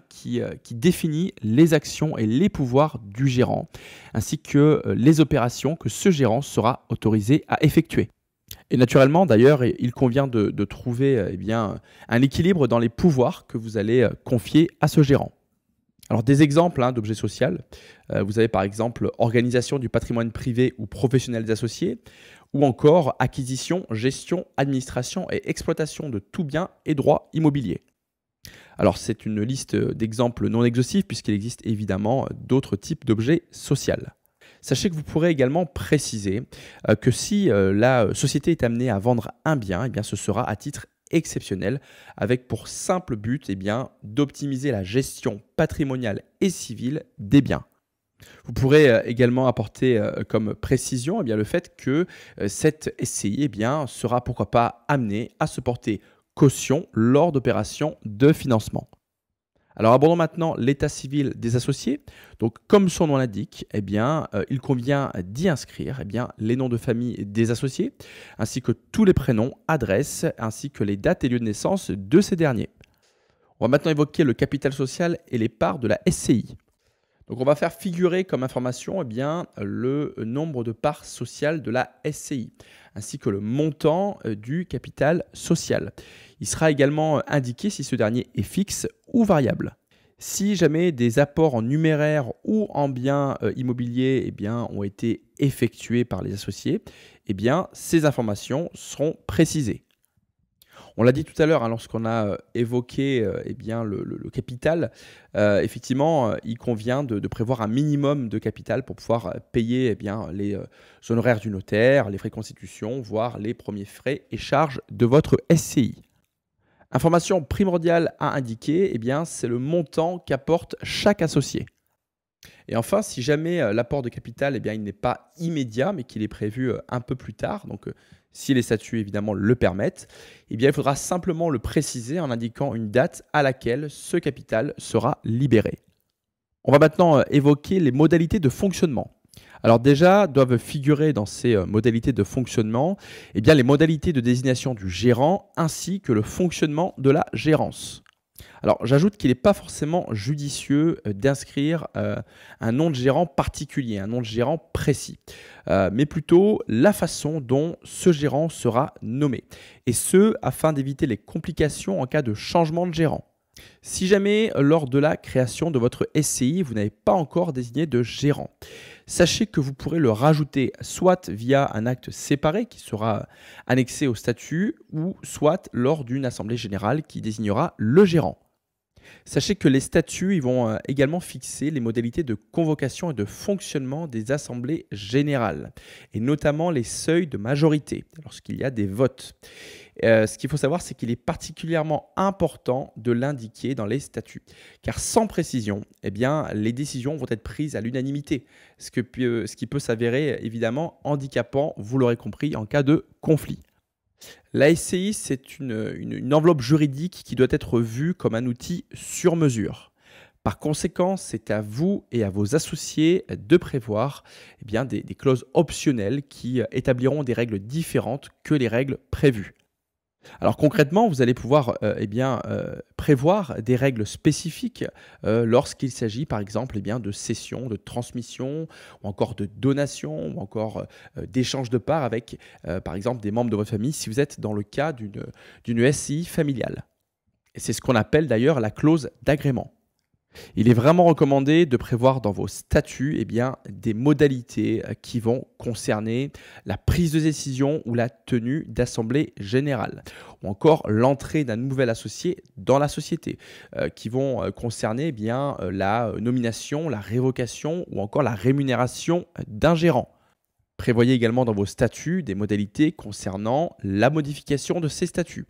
Speaker 1: qui définit les actions et les pouvoirs du gérant, ainsi que les opérations que ce gérant sera autorisé à effectuer. Et naturellement, d'ailleurs, il convient de trouver un équilibre dans les pouvoirs que vous allez confier à ce gérant. Alors des exemples d'objets sociaux, vous avez par exemple organisation du patrimoine privé ou professionnel des associés, ou encore acquisition, gestion, administration et exploitation de tout bien et droits immobiliers. Alors c'est une liste d'exemples non exhaustifs puisqu'il existe évidemment d'autres types d'objets sociaux. Sachez que vous pourrez également préciser que si la société est amenée à vendre un bien, ce sera à titre exceptionnel avec pour simple but d'optimiser la gestion patrimoniale et civile des biens. Vous pourrez également apporter comme précision le fait que cette SCI sera pourquoi pas amenée à se porter caution lors d'opérations de financement. Alors abordons maintenant l'état civil des associés. Donc comme son nom l'indique, il convient d'y inscrire les noms de famille des associés, ainsi que tous les prénoms, adresses, ainsi que les dates et lieux de naissance de ces derniers. On va maintenant évoquer le capital social et les parts de la SCI. Donc on va faire figurer comme information le nombre de parts sociales de la SCI, ainsi que le montant du capital social. Il sera également indiqué si ce dernier est fixe ou variable. Si jamais des apports en numéraire ou en biens immobiliers ont été effectués par les associés, ces informations seront précisées. On l'a dit tout à l'heure lorsqu'on a évoqué le capital. Effectivement, il convient de prévoir un minimum de capital pour pouvoir payer les honoraires du notaire, les frais de constitution, voire les premiers frais et charges de votre SCI. Information primordiale à indiquer, c'est le montant qu'apporte chaque associé. Et enfin, si jamais l'apport de capital il n'est pas immédiat, mais qu'il est prévu un peu plus tard, donc si les statuts évidemment le permettent, il faudra simplement le préciser en indiquant une date à laquelle ce capital sera libéré. On va maintenant évoquer les modalités de fonctionnement. Alors déjà, doivent figurer dans ces modalités de fonctionnement les modalités de désignation du gérant ainsi que le fonctionnement de la gérance. Alors j'ajoute qu'il n'est pas forcément judicieux d'inscrire un nom de gérant particulier, un nom de gérant précis, mais plutôt la façon dont ce gérant sera nommé, et ce afin d'éviter les complications en cas de changement de gérant. Si jamais lors de la création de votre SCI, vous n'avez pas encore désigné de gérant, sachez que vous pourrez le rajouter soit via un acte séparé qui sera annexé au statut, ou soit lors d'une assemblée générale qui désignera le gérant. Sachez que les statuts vont également fixer les modalités de convocation et de fonctionnement des assemblées générales, et notamment les seuils de majorité lorsqu'il y a des votes. Ce qu'il faut savoir, c'est qu'il est particulièrement important de l'indiquer dans les statuts, car sans précision, les décisions vont être prises à l'unanimité, ce qui peut s'avérer évidemment handicapant, vous l'aurez compris, en cas de conflit. La SCI, c'est une enveloppe juridique qui doit être vue comme un outil sur mesure. Par conséquent, c'est à vous et à vos associés de prévoir des clauses optionnelles qui établiront des règles différentes que les règles prévues. Alors concrètement, vous allez pouvoir prévoir des règles spécifiques lorsqu'il s'agit par exemple de cession, de transmission, ou encore de donation, ou encore d'échange de parts avec par exemple des membres de votre famille si vous êtes dans le cas d'une SCI familiale. Et c'est ce qu'on appelle d'ailleurs la clause d'agrément. Il est vraiment recommandé de prévoir dans vos statuts des modalités qui vont concerner la prise de décision ou la tenue d'assemblée générale, ou encore l'entrée d'un nouvel associé dans la société, qui vont concerner la nomination, la révocation ou encore la rémunération d'un gérant. Prévoyez également dans vos statuts des modalités concernant la modification de ces statuts,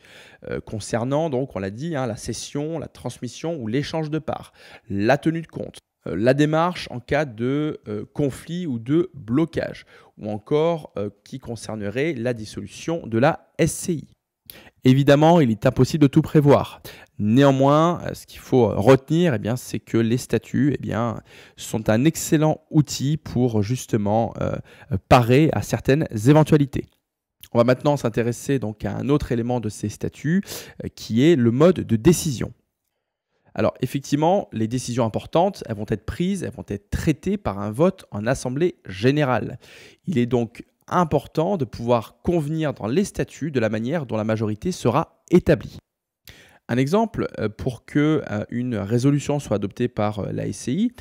Speaker 1: concernant donc, on l'a dit, la cession, la transmission ou l'échange de parts, la tenue de compte, la démarche en cas de conflit ou de blocage, ou encore qui concernerait la dissolution de la SCI. Évidemment, il est impossible de tout prévoir. Néanmoins, ce qu'il faut retenir, c'est que les statuts sont un excellent outil pour justement parer à certaines éventualités. On va maintenant s'intéresser donc à un autre élément de ces statuts qui est le mode de décision. Alors effectivement, les décisions importantes, elles vont être prises, elles vont être traitées par un vote en assemblée générale. Il est donc important de pouvoir convenir dans les statuts de la manière dont la majorité sera établie. Un exemple, pour qu'une résolution soit adoptée par la SCI,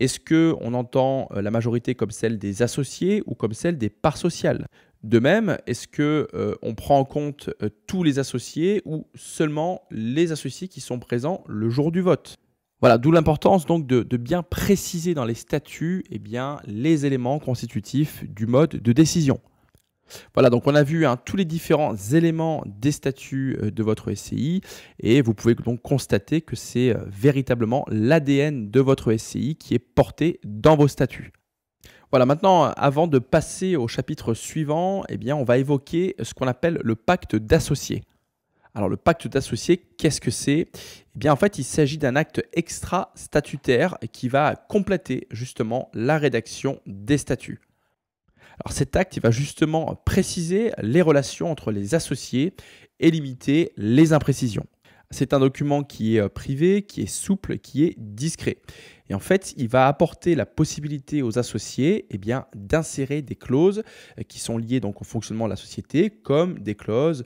Speaker 1: est-ce qu'on entend la majorité comme celle des associés ou comme celle des parts sociales? De même, est-ce qu'on prend en compte tous les associés ou seulement les associés qui sont présents le jour du vote? Voilà, d'où l'importance donc de bien préciser dans les statuts les éléments constitutifs du mode de décision. Voilà, donc on a vu tous les différents éléments des statuts de votre SCI, et vous pouvez donc constater que c'est véritablement l'ADN de votre SCI qui est porté dans vos statuts. Voilà, maintenant, avant de passer au chapitre suivant, on va évoquer ce qu'on appelle le pacte d'associés. Alors le pacte d'associés, qu'est-ce que c'est? Eh bien en fait, il s'agit d'un acte extra-statutaire qui va compléter justement la rédaction des statuts. Alors cet acte, il va justement préciser les relations entre les associés et limiter les imprécisions. C'est un document qui est privé, qui est souple, qui est discret. Et en fait, il va apporter la possibilité aux associés d'insérer des clauses qui sont liées donc au fonctionnement de la société, comme des clauses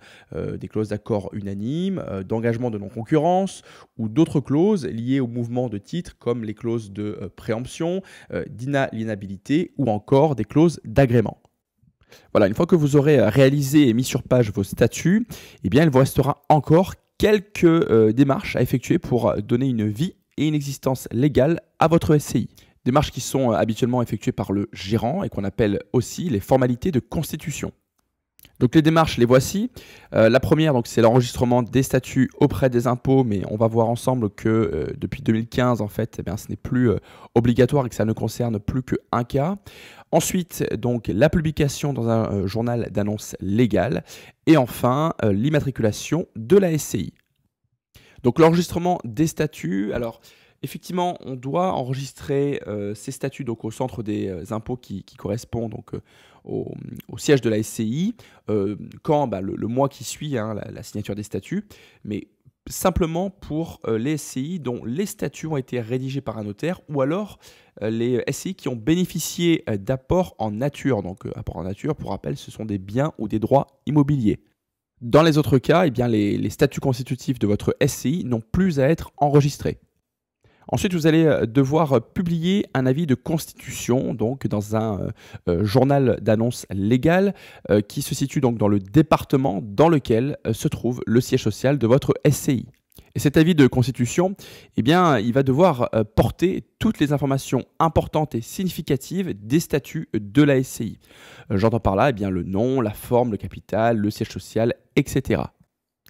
Speaker 1: d'accord unanime, d'engagement de non-concurrence ou d'autres clauses liées au mouvement de titres, comme les clauses de préemption, d'inaliénabilité ou encore des clauses d'agrément. Voilà, une fois que vous aurez réalisé et mis sur page vos statuts, il vous restera encore quelques démarches à effectuer pour donner une vie et une existence légale à votre SCI. Démarches qui sont habituellement effectuées par le gérant et qu'on appelle aussi les formalités de constitution. Donc les démarches, les voici. La première, donc, c'est l'enregistrement des statuts auprès des impôts, mais on va voir ensemble que depuis 2015, en fait, ce n'est plus obligatoire et que ça ne concerne plus qu'un cas. Ensuite, donc, la publication dans un journal d'annonce légale. Et enfin, l'immatriculation de la SCI. Donc l'enregistrement des statuts, alors effectivement, on doit enregistrer ces statuts donc, au centre des impôts qui correspond donc, au siège de la SCI, quand le mois qui suit la signature des statuts, mais simplement pour les SCI dont les statuts ont été rédigés par un notaire ou alors les SCI qui ont bénéficié d'apports en nature. Donc apports en nature, pour rappel, ce sont des biens ou des droits immobiliers. Dans les autres cas, les statuts constitutifs de votre SCI n'ont plus à être enregistrés. Ensuite, vous allez devoir publier un avis de constitution donc dans un journal d'annonce légale qui se situe donc dans le département dans lequel se trouve le siège social de votre SCI. Et cet avis de constitution, il va devoir porter toutes les informations importantes et significatives des statuts de la SCI. J'entends par là le nom, la forme, le capital, le siège social, etc.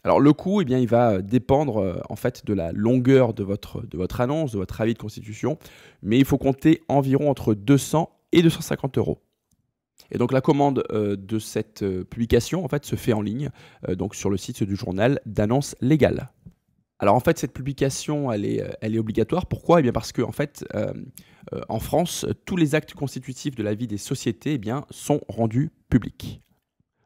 Speaker 1: Alors le coût, il va dépendre en fait de la longueur de votre annonce, de votre avis de constitution, mais il faut compter environ entre 200 et 250 €. Et donc la commande de cette publication en fait se fait en ligne, donc sur le site du journal d'annonce légale. Alors en fait cette publication elle est obligatoire. Pourquoi? Parce que en fait en France tous les actes constitutifs de la vie des sociétés sont rendus publics.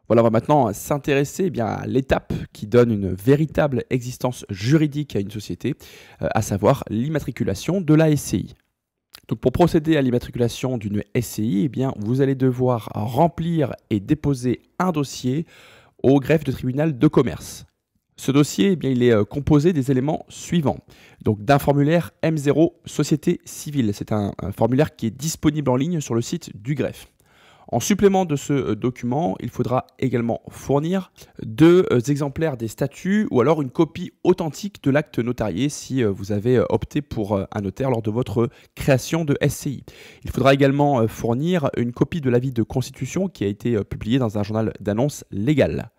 Speaker 1: Voilà, on va maintenant s'intéresser à l'étape qui donne une véritable existence juridique à une société, à savoir l'immatriculation de la SCI. Donc pour procéder à l'immatriculation d'une SCI, vous allez devoir remplir et déposer un dossier au greffe de tribunal de commerce. Ce dossier, il est composé des éléments suivants. Donc d'un formulaire M0 Société Civile. C'est un formulaire qui est disponible en ligne sur le site du greffe. En supplément de ce document, il faudra également fournir 2 exemplaires des statuts ou alors une copie authentique de l'acte notarié si vous avez opté pour un notaire lors de votre création de SCI. Il faudra également fournir une copie de l'avis de constitution qui a été publié dans un journal d'annonce légale.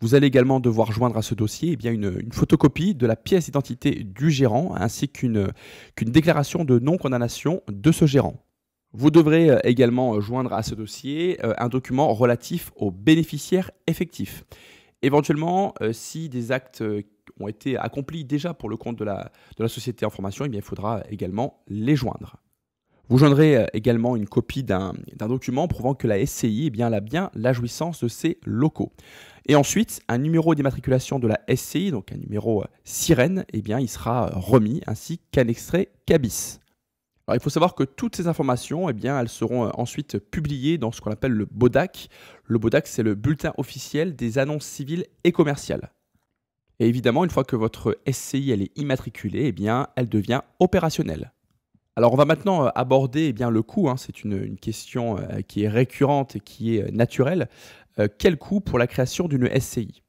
Speaker 1: Vous allez également devoir joindre à ce dossier une photocopie de la pièce d'identité du gérant ainsi qu'une déclaration de non-condamnation de ce gérant. Vous devrez également joindre à ce dossier un document relatif aux bénéficiaires effectifs. Éventuellement, si des actes ont été accomplis déjà pour le compte de la société en formation, il faudra également les joindre. Vous joindrez également une copie d'un document prouvant que la SCI a bien la jouissance de ses locaux. Et ensuite, un numéro d'immatriculation de la SCI, donc un numéro sirène, il sera remis ainsi qu'un extrait CABIS. Alors, il faut savoir que toutes ces informations, elles seront ensuite publiées dans ce qu'on appelle le BODAC. Le BODAC, c'est le bulletin officiel des annonces civiles et commerciales. Et évidemment, une fois que votre SCI elle est immatriculée, elle devient opérationnelle. Alors, on va maintenant aborder le coût. C'est une question qui est récurrente et qui est naturelle. Quel coût pour la création d'une SCI?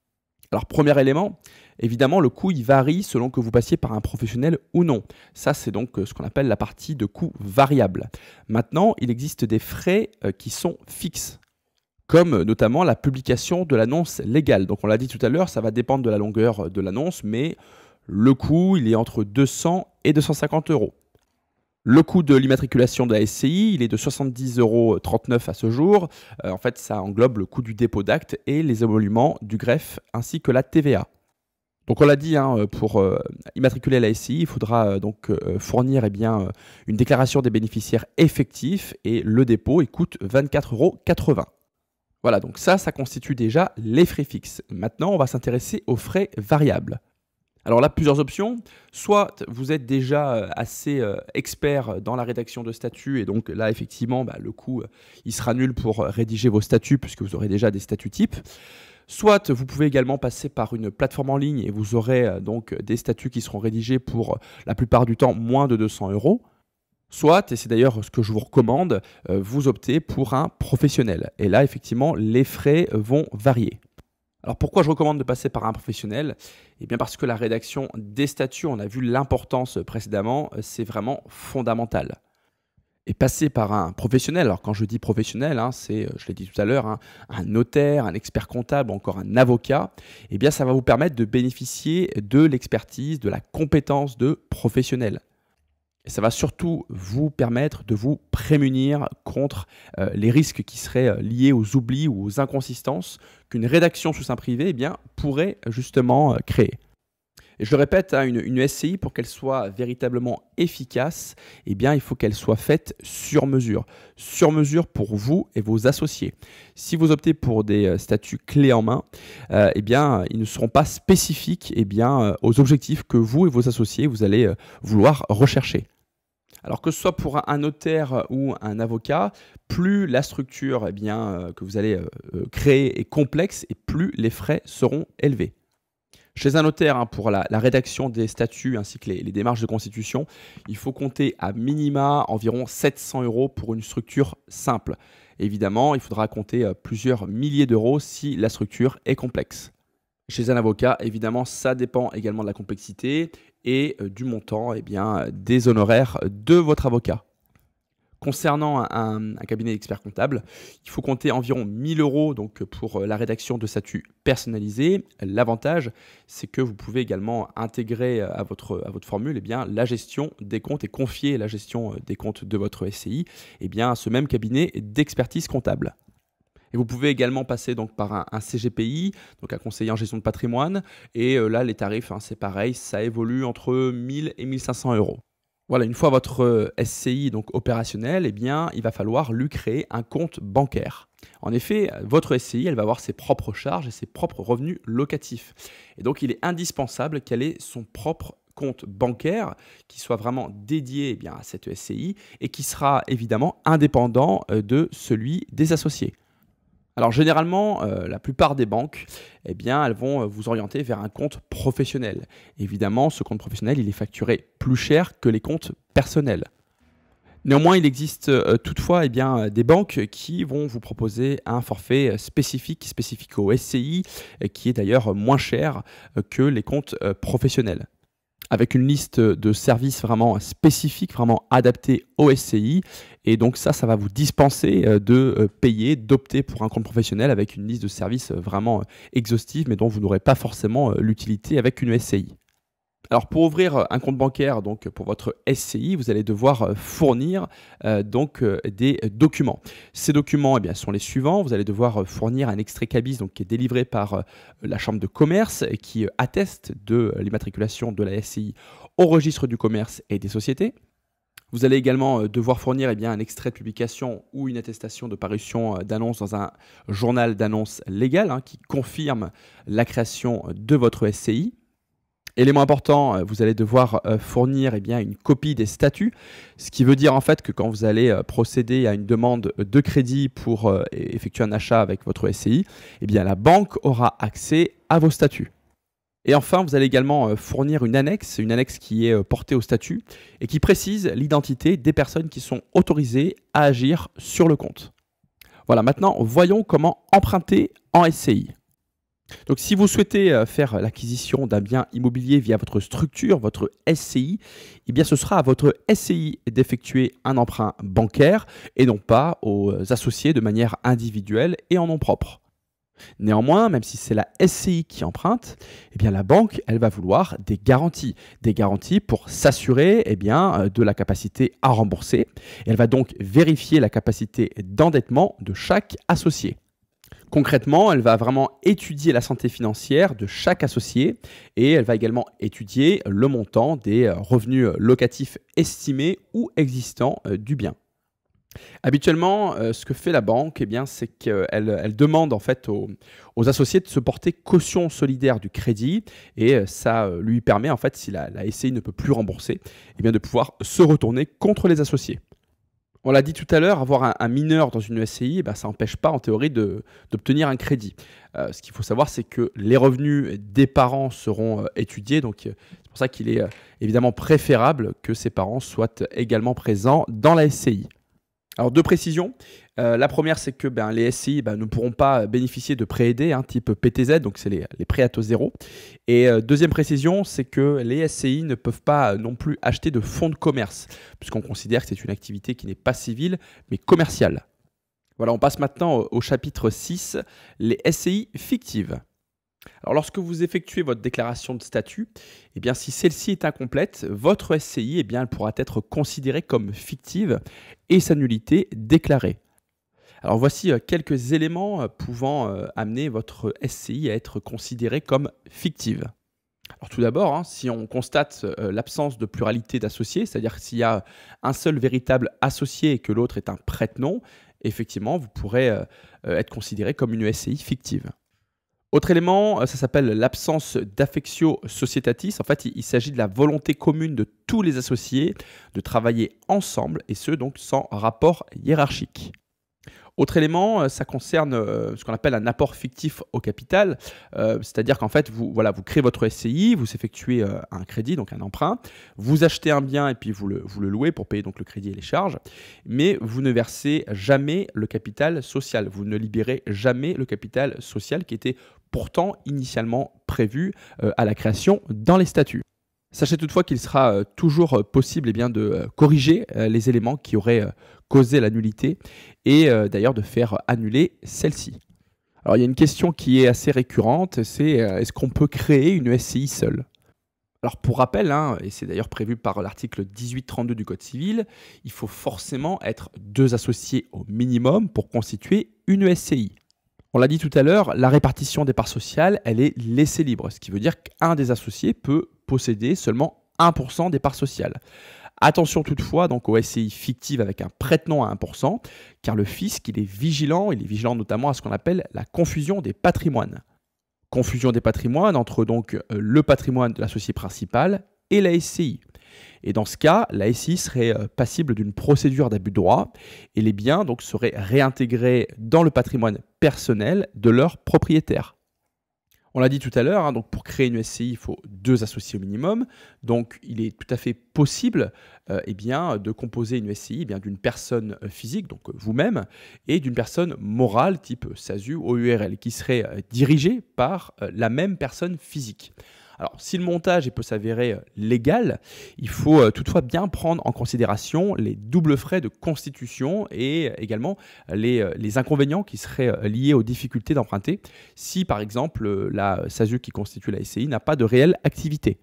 Speaker 1: Alors, premier élément, évidemment, le coût il varie selon que vous passiez par un professionnel ou non. Ça, c'est donc ce qu'on appelle la partie de coût variable. Maintenant, il existe des frais qui sont fixes, comme notamment la publication de l'annonce légale. Donc, on l'a dit tout à l'heure, ça va dépendre de la longueur de l'annonce, mais le coût, il est entre 200 et 250 €. Le coût de l'immatriculation de la SCI, il est de 70,39 € à ce jour. En fait, ça englobe le coût du dépôt d'acte et les émoluments du greffe ainsi que la TVA. Donc on l'a dit, hein, pour immatriculer la SCI, il faudra fournir une déclaration des bénéficiaires effectifs et le dépôt il coûte 24,80 €. Voilà, donc ça constitue déjà les frais fixes. Maintenant, on va s'intéresser aux frais variables. Alors là, plusieurs options. Soit vous êtes déjà assez expert dans la rédaction de statuts et donc là, effectivement, le coût, il sera nul pour rédiger vos statuts puisque vous aurez déjà des statuts types. Soit vous pouvez également passer par une plateforme en ligne et vous aurez donc des statuts qui seront rédigés pour la plupart du temps moins de 200 €. Soit, et c'est d'ailleurs ce que je vous recommande, vous optez pour un professionnel. Et là, effectivement, les frais vont varier. Alors pourquoi je recommande de passer par un professionnel? Eh bien parce que la rédaction des statuts, on a vu l'importance précédemment, c'est vraiment fondamental. Et passer par un professionnel, alors quand je dis professionnel, c'est, je l'ai dit tout à l'heure, un notaire, un expert comptable, encore un avocat, eh bien ça va vous permettre de bénéficier de l'expertise, de la compétence de professionnels. Et ça va surtout vous permettre de vous prémunir contre les risques qui seraient liés aux oublis ou aux inconsistances qu'une rédaction sous seing privé pourrait justement créer. Et je le répète, une SCI, pour qu'elle soit véritablement efficace, il faut qu'elle soit faite sur mesure. Sur mesure pour vous et vos associés. Si vous optez pour des statuts clés en main, ils ne seront pas spécifiques aux objectifs que vous et vos associés vous allez vouloir rechercher. Alors que ce soit pour un notaire ou un avocat, plus la structure que vous allez créer est complexe et plus les frais seront élevés. Chez un notaire, pour la rédaction des statuts ainsi que les démarches de constitution, il faut compter à minima environ 700 € pour une structure simple. Évidemment, il faudra compter plusieurs milliers d'euros si la structure est complexe. Chez un avocat, évidemment, ça dépend également de la complexité et du montant des honoraires de votre avocat. Concernant un cabinet d'experts comptables, il faut compter environ 1 000 € donc, pour la rédaction de statuts personnalisés. L'avantage, c'est que vous pouvez également intégrer à votre formule la gestion des comptes et confier la gestion des comptes de votre SCI à ce même cabinet d'expertise comptable. Et vous pouvez également passer donc, par un CGPI, donc un conseiller en gestion de patrimoine. Et là, les tarifs, c'est pareil, ça évolue entre 1 000 et 1 500 €. Voilà, une fois votre SCI donc opérationnel, il va falloir lui créer un compte bancaire. En effet, votre SCI, elle va avoir ses propres charges et ses propres revenus locatifs. Et donc, il est indispensable qu'elle ait son propre compte bancaire qui soit vraiment dédié à cette SCI et qui sera évidemment indépendant de celui des associés. Alors généralement, la plupart des banques, elles vont vous orienter vers un compte professionnel. Évidemment, ce compte professionnel, il est facturé plus cher que les comptes personnels. Néanmoins, il existe toutefois des banques qui vont vous proposer un forfait spécifique au SCI, qui est d'ailleurs moins cher que les comptes professionnels, avec une liste de services vraiment spécifiques, vraiment adaptés au SCI. Et donc ça va vous dispenser de payer, d'opter pour un compte professionnel avec une liste de services vraiment exhaustive, mais dont vous n'aurez pas forcément l'utilité avec une SCI. Alors pour ouvrir un compte bancaire donc pour votre SCI, vous allez devoir fournir des documents. Ces documents sont les suivants. Vous allez devoir fournir un extrait CABIS donc, qui est délivré par la Chambre de commerce et qui atteste de l'immatriculation de la SCI au registre du commerce et des sociétés. Vous allez également devoir fournir un extrait de publication ou une attestation de parution d'annonce dans un journal d'annonce légal qui confirme la création de votre SCI. Élément important, vous allez devoir fournir une copie des statuts, ce qui veut dire en fait que quand vous allez procéder à une demande de crédit pour effectuer un achat avec votre SCI, la banque aura accès à vos statuts. Et enfin, vous allez également fournir une annexe qui est portée au statut et qui précise l'identité des personnes qui sont autorisées à agir sur le compte. Voilà, maintenant voyons comment emprunter en SCI. Donc si vous souhaitez faire l'acquisition d'un bien immobilier via votre structure, votre SCI, ce sera à votre SCI d'effectuer un emprunt bancaire et non pas aux associés de manière individuelle et en nom propre. Néanmoins, même si c'est la SCI qui emprunte, la banque, elle va vouloir des garanties pour s'assurer de la capacité à rembourser. Elle va donc vérifier la capacité d'endettement de chaque associé. Concrètement, elle va vraiment étudier la santé financière de chaque associé et elle va également étudier le montant des revenus locatifs estimés ou existants du bien. Habituellement, ce que fait la banque, eh bien, c'est qu'elle demande en fait aux associés de se porter caution solidaire du crédit et ça lui permet en fait, si la SCI ne peut plus rembourser, eh bien, de pouvoir se retourner contre les associés. On l'a dit tout à l'heure, avoir un mineur dans une SCI, eh ben, ça n'empêche pas en théorie d'obtenir un crédit. Ce qu'il faut savoir, c'est que les revenus des parents seront étudiés, donc c'est pour ça qu'il est évidemment préférable que ces parents soient également présents dans la SCI. Alors, deux précisions. La première, c'est que les SCI ne pourront pas bénéficier de prêts aidés, type PTZ, donc c'est les prêts à taux zéro. Et deuxième précision, c'est que les SCI ne peuvent pas non plus acheter de fonds de commerce, puisqu'on considère que c'est une activité qui n'est pas civile, mais commerciale. Voilà, on passe maintenant au chapitre 6, les SCI fictives. Alors, lorsque vous effectuez votre déclaration de statut, eh bien, si celle-ci est incomplète, votre SCI eh bien, elle pourra être considérée comme fictive et sa nullité déclarée. Alors, voici quelques éléments pouvant amener votre SCI à être considérée comme fictive. Alors, tout d'abord, si on constate l'absence de pluralité d'associés, c'est-à-dire s'il y a un seul véritable associé et que l'autre est un prête-nom, effectivement, vous pourrez être considéré comme une SCI fictive. Autre élément, ça s'appelle l'absence d'affectio societatis. En fait, il s'agit de la volonté commune de tous les associés de travailler ensemble, et ce, donc sans rapport hiérarchique. Autre élément, ça concerne ce qu'on appelle un apport fictif au capital, c'est-à-dire qu'en fait, vous créez votre SCI, vous effectuez un crédit, donc un emprunt, vous achetez un bien et puis vous le louez pour payer donc le crédit et les charges, mais vous ne versez jamais le capital social, vous ne libérez jamais le capital social qui était pourtant initialement prévu à la création dans les statuts. Sachez toutefois qu'il sera toujours possible de corriger les éléments qui auraient causé la nullité et d'ailleurs de faire annuler celle-ci. Alors il y a une question qui est assez récurrente, c'est est-ce qu'on peut créer une SCI seule? Alors pour rappel, et c'est d'ailleurs prévu par l'article 1832 du Code civil, il faut forcément être 2 associés au minimum pour constituer une SCI. On l'a dit tout à l'heure, la répartition des parts sociales, elle est laissée libre, ce qui veut dire qu'un des associés peut posséder seulement 1% des parts sociales. Attention toutefois donc aux SCI fictives avec un prête-nom à 1%, car le fisc il est vigilant notamment à ce qu'on appelle la confusion des patrimoines. Confusion des patrimoines entre donc le patrimoine de l'associé principal et la SCI. Et dans ce cas, la SCI serait passible d'une procédure d'abus de droit et les biens donc seraient réintégrés dans le patrimoine personnel de leur propriétaire. On l'a dit tout à l'heure, donc pour créer une SCI, il faut 2 associés au minimum. Donc il est tout à fait possible de composer une SCI d'une personne physique, donc vous-même, et d'une personne morale type SASU ou OURL, qui serait dirigée par la même personne physique. Alors, si le montage peut s'avérer légal, il faut toutefois bien prendre en considération les doubles frais de constitution et également les inconvénients qui seraient liés aux difficultés d'emprunter si, par exemple, la SASU qui constitue la SCI n'a pas de réelle activité.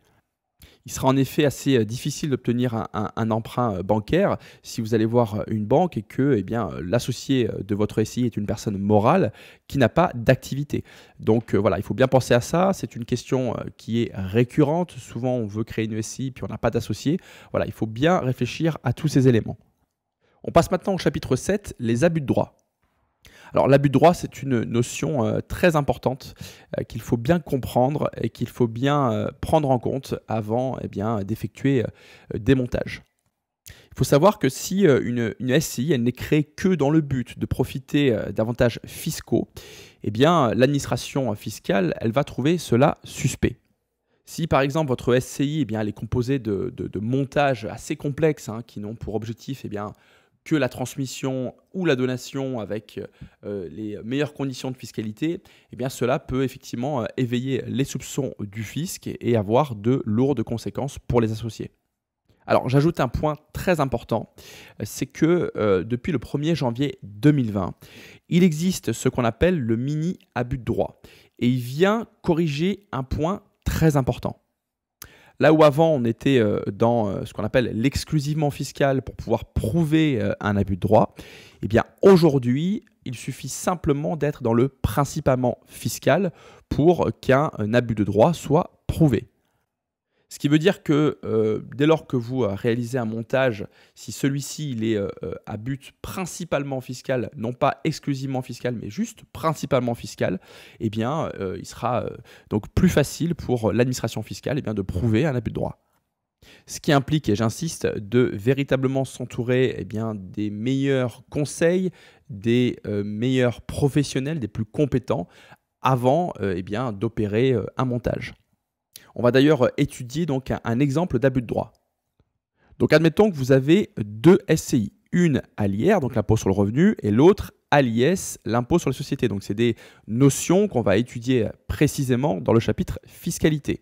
Speaker 1: Il sera en effet assez difficile d'obtenir un emprunt bancaire si vous allez voir une banque et que l'associé de votre SCI est une personne morale qui n'a pas d'activité. Donc voilà, il faut bien penser à ça. C'est une question qui est récurrente. Souvent, on veut créer une SCI puis on n'a pas d'associé. Voilà, il faut bien réfléchir à tous ces éléments. On passe maintenant au chapitre 7, les abus de droit. Alors l'abus de droit, c'est une notion très importante qu'il faut bien comprendre et qu'il faut bien prendre en compte avant d'effectuer des montages. Il faut savoir que si une SCI elle n'est créée que dans le but de profiter d'avantages fiscaux, l'administration fiscale elle va trouver cela suspect. Si par exemple votre SCI elle est composée de montages assez complexes qui n'ont pour objectif que la transmission ou la donation avec les meilleures conditions de fiscalité, cela peut effectivement éveiller les soupçons du fisc et avoir de lourdes conséquences pour les associés. Alors j'ajoute un point très important, c'est que depuis le 1er janvier 2020, il existe ce qu'on appelle le mini-abus de droit et il vient corriger un point très important. Là où avant, on était dans ce qu'on appelle l'exclusivement fiscal pour pouvoir prouver un abus de droit, aujourd'hui, il suffit simplement d'être dans le principalement fiscal pour qu'un abus de droit soit prouvé. Ce qui veut dire que dès lors que vous réalisez un montage, si celui-ci il est à but principalement fiscal, non pas exclusivement fiscal, mais juste principalement fiscal, eh bien, il sera donc plus facile pour l'administration fiscale de prouver un abus de droit. Ce qui implique, et j'insiste, de véritablement s'entourer des meilleurs conseils, des meilleurs professionnels, des plus compétents, avant d'opérer un montage. On va d'ailleurs étudier donc un exemple d'abus de droit. Donc admettons que vous avez deux SCI, une à l'IR, donc l'impôt sur le revenu, et l'autre à l'IS, l'impôt sur les sociétés. Donc c'est des notions qu'on va étudier précisément dans le chapitre fiscalité.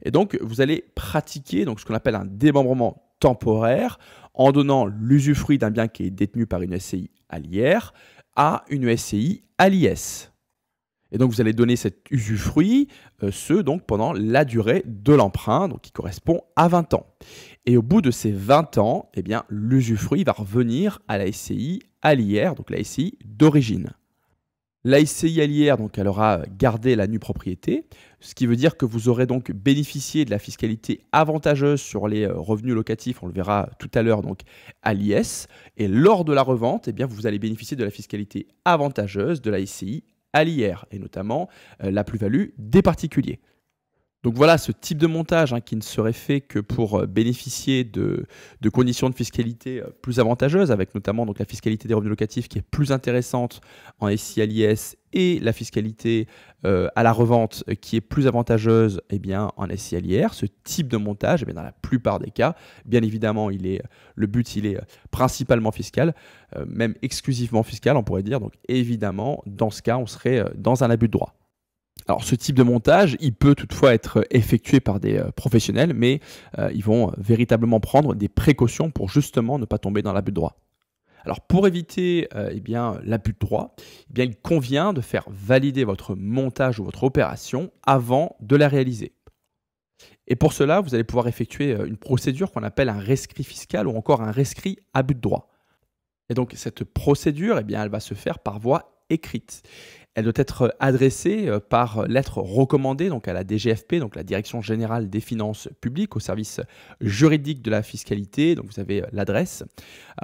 Speaker 1: Et donc vous allez pratiquer donc, ce qu'on appelle un démembrement temporaire en donnant l'usufruit d'un bien qui est détenu par une SCI à l'IR à une SCI à l'IS. Et donc, vous allez donner cet usufruit, donc pendant la durée de l'emprunt, qui correspond à 20 ans. Et au bout de ces 20 ans, l'usufruit va revenir à la SCI à l'IR, donc la SCI d'origine. La SCI à l'IR, elle aura gardé la nue propriété, ce qui veut dire que vous aurez donc bénéficié de la fiscalité avantageuse sur les revenus locatifs, on le verra tout à l'heure, donc à l'IS. Et lors de la revente, vous allez bénéficier de la fiscalité avantageuse de la SCI à l'IR, et notamment la plus-value des particuliers. Donc voilà ce type de montage qui ne serait fait que pour bénéficier de conditions de fiscalité plus avantageuses, avec notamment donc, la fiscalité des revenus locatifs qui est plus intéressante en SCI à l'IS et la fiscalité à la revente qui est plus avantageuse en SCI à l'IR. Ce type de montage, dans la plupart des cas, bien évidemment, le but il est principalement fiscal, même exclusivement fiscal, on pourrait dire. Donc évidemment, dans ce cas, on serait dans un abus de droit. Alors ce type de montage, il peut toutefois être effectué par des professionnels, mais ils vont véritablement prendre des précautions pour justement ne pas tomber dans l'abus de droit. Alors pour éviter l'abus de droit, il convient de faire valider votre montage ou votre opération avant de la réaliser. Et pour cela, vous allez pouvoir effectuer une procédure qu'on appelle un rescrit fiscal ou encore un rescrit abus de droit. Et donc cette procédure, elle va se faire par voie écrite. Elle doit être adressée par lettre recommandée donc à la DGFP, donc la Direction Générale des Finances Publiques, au service juridique de la fiscalité. Donc vous avez l'adresse.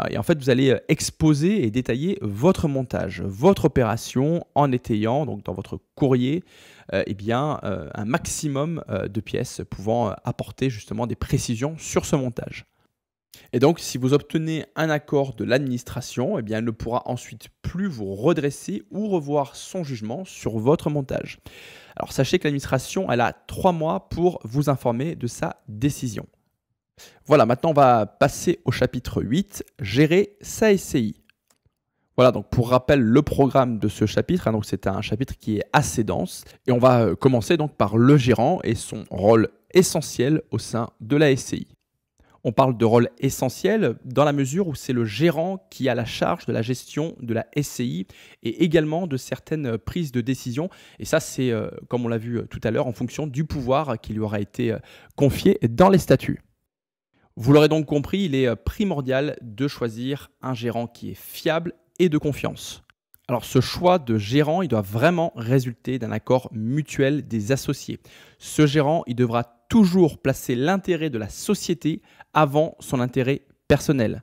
Speaker 1: Et en fait, vous allez exposer et détailler votre montage, votre opération en étayant donc dans votre courrier un maximum de pièces pouvant apporter justement des précisions sur ce montage. Et donc, si vous obtenez un accord de l'administration, elle ne pourra ensuite plus vous redresser ou revoir son jugement sur votre montage. Alors, sachez que l'administration, elle a 3 mois pour vous informer de sa décision. Voilà, maintenant, on va passer au chapitre 8, gérer sa SCI. Voilà, donc pour rappel, le programme de ce chapitre, donc c'est un chapitre qui est assez dense. Et on va commencer donc par le gérant et son rôle essentiel au sein de la SCI. On parle de rôle essentiel dans la mesure où c'est le gérant qui a la charge de la gestion de la SCI et également de certaines prises de décision. Et ça, c'est, comme on l'a vu tout à l'heure, en fonction du pouvoir qui lui aura été confié dans les statuts. Vous l'aurez donc compris, il est primordial de choisir un gérant qui est fiable et de confiance. Alors ce choix de gérant, il doit vraiment résulter d'un accord mutuel des associés. Ce gérant, il devra toujours placer l'intérêt de la société avant son intérêt personnel.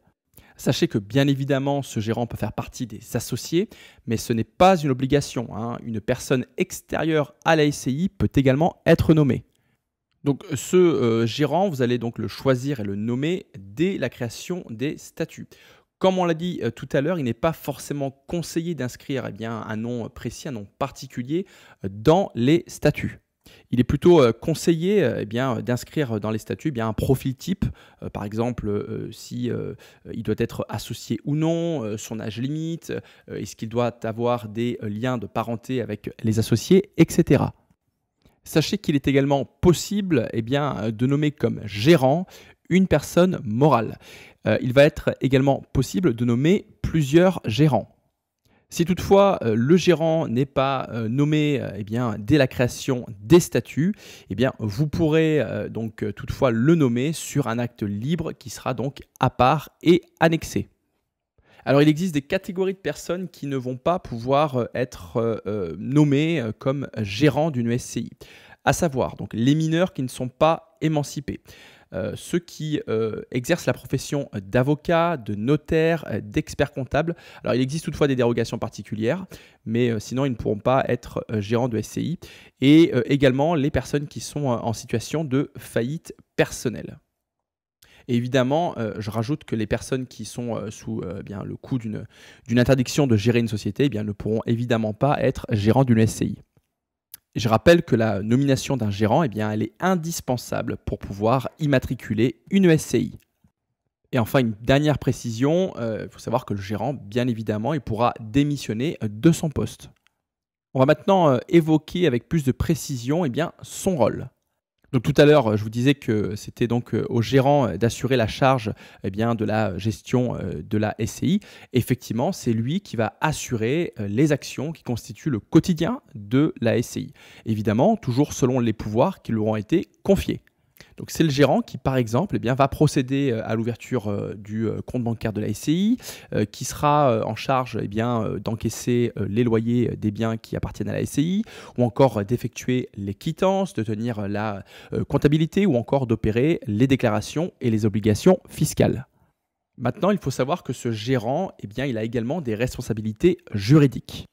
Speaker 1: Sachez que bien évidemment, ce gérant peut faire partie des associés, mais ce n'est pas une obligation. Une personne extérieure à la SCI peut également être nommée. Donc ce gérant, vous allez donc le choisir et le nommer dès la création des statuts. Comme on l'a dit tout à l'heure, il n'est pas forcément conseillé d'inscrire un nom précis, un nom particulier dans les statuts. Il est plutôt conseillé d'inscrire dans les statuts un profil type, par exemple si il doit être associé ou non, son âge limite, est-ce qu'il doit avoir des liens de parenté avec les associés, etc. Sachez qu'il est également possible de nommer comme gérant une personne morale. Il va être également possible de nommer plusieurs gérants. Si toutefois le gérant n'est pas nommé dès la création des statuts, vous pourrez donc toutefois le nommer sur un acte libre qui sera donc à part et annexé. Alors, il existe des catégories de personnes qui ne vont pas pouvoir être nommées comme gérants d'une SCI. À savoir, donc, les mineurs qui ne sont pas émancipés, ceux qui exercent la profession d'avocat, de notaire, d'expert comptable. Alors, il existe toutefois des dérogations particulières, mais sinon, ils ne pourront pas être gérants de SCI. Et également, les personnes qui sont en situation de faillite personnelle. Et évidemment, je rajoute que les personnes qui sont sous bien, le coup d'une interdiction de gérer une société eh bien, ne pourront évidemment pas être gérants d'une SCI. Je rappelle que la nomination d'un gérant, eh bien, elle est indispensable pour pouvoir immatriculer une SCI. Et enfin, une dernière précision, il faut savoir que le gérant, bien évidemment, il pourra démissionner de son poste. On va maintenant évoquer avec plus de précision eh bien, son rôle. Donc tout à l'heure, je vous disais que c'était donc au gérant d'assurer la charge eh bien, de la gestion de la SCI. Effectivement, c'est lui qui va assurer les actions qui constituent le quotidien de la SCI. Évidemment, toujours selon les pouvoirs qui lui auront été confiés. Donc c'est le gérant qui, par exemple, eh bien, va procéder à l'ouverture du compte bancaire de la SCI, qui sera en charge eh bien, d'encaisser les loyers des biens qui appartiennent à la SCI, ou encore d'effectuer les quittances, de tenir la comptabilité, ou encore d'opérer les déclarations et les obligations fiscales. Maintenant, il faut savoir que ce gérant, eh bien, il a également des responsabilités juridiques.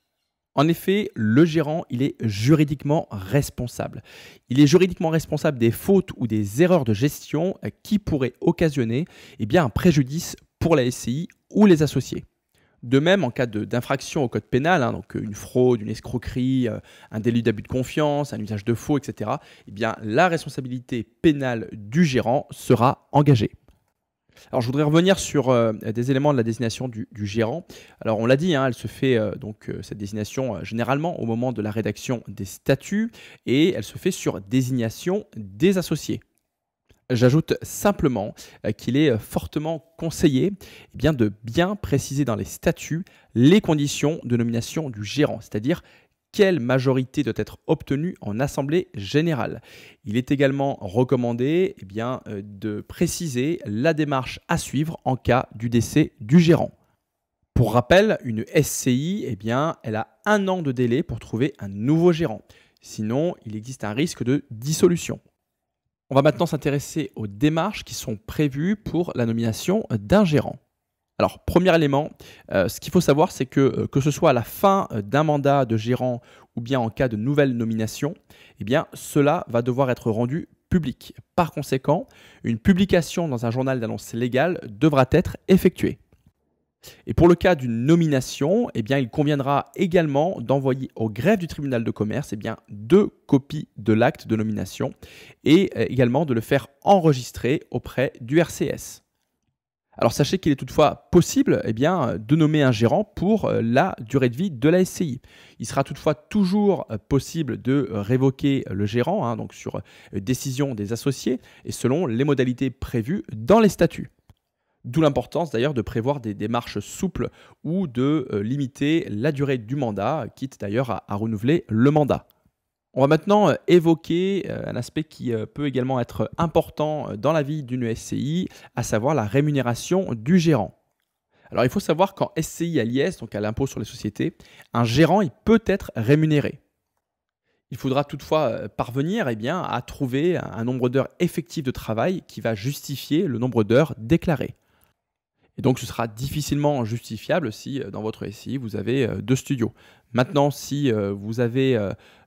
Speaker 1: En effet, le gérant, il est juridiquement responsable. Il est juridiquement responsable des fautes ou des erreurs de gestion qui pourraient occasionner eh bien, un préjudice pour la SCI ou les associés. De même, en cas d'infraction au code pénal, donc une fraude, une escroquerie, un délit d'abus de confiance, un usage de faux, etc., eh bien, la responsabilité pénale du gérant sera engagée. Alors, je voudrais revenir sur des éléments de la désignation du gérant. Alors, on l'a dit, elle se fait cette désignation généralement au moment de la rédaction des statuts et elle se fait sur désignation des associés. J'ajoute simplement qu'il est fortement conseillé de bien préciser dans les statuts les conditions de nomination du gérant, c'est-à-dire quelle majorité doit être obtenue en assemblée générale. Il est également recommandé de préciser la démarche à suivre en cas du décès du gérant. Pour rappel, une SCI, elle a 1 an de délai pour trouver un nouveau gérant. Sinon, il existe un risque de dissolution. On va maintenant s'intéresser aux démarches qui sont prévues pour la nomination d'un gérant. Alors, premier élément, ce qu'il faut savoir, c'est que ce soit à la fin d'un mandat de gérant ou bien en cas de nouvelle nomination, cela va devoir être rendu public. Par conséquent, une publication dans un journal d'annonce légale devra être effectuée. Et pour le cas d'une nomination, il conviendra également d'envoyer au greffe du tribunal de commerce 2 copies de l'acte de nomination et également de le faire enregistrer auprès du RCS. Alors sachez qu'il est toutefois possible de nommer un gérant pour la durée de vie de la SCI. Il sera toutefois toujours possible de révoquer le gérant, donc sur décision des associés et selon les modalités prévues dans les statuts. D'où l'importance d'ailleurs de prévoir des démarches souples ou de limiter la durée du mandat, quitte d'ailleurs à renouveler le mandat. On va maintenant évoquer un aspect qui peut également être important dans la vie d'une SCI, à savoir la rémunération du gérant. Alors il faut savoir qu'en SCI à l'IS, donc à l'impôt sur les sociétés, un gérant il peut être rémunéré. Il faudra toutefois parvenir à trouver un nombre d'heures effectives de travail qui va justifier le nombre d'heures déclarées. Et donc, ce sera difficilement justifiable si dans votre SCI, vous avez 2 studios. Maintenant, si vous avez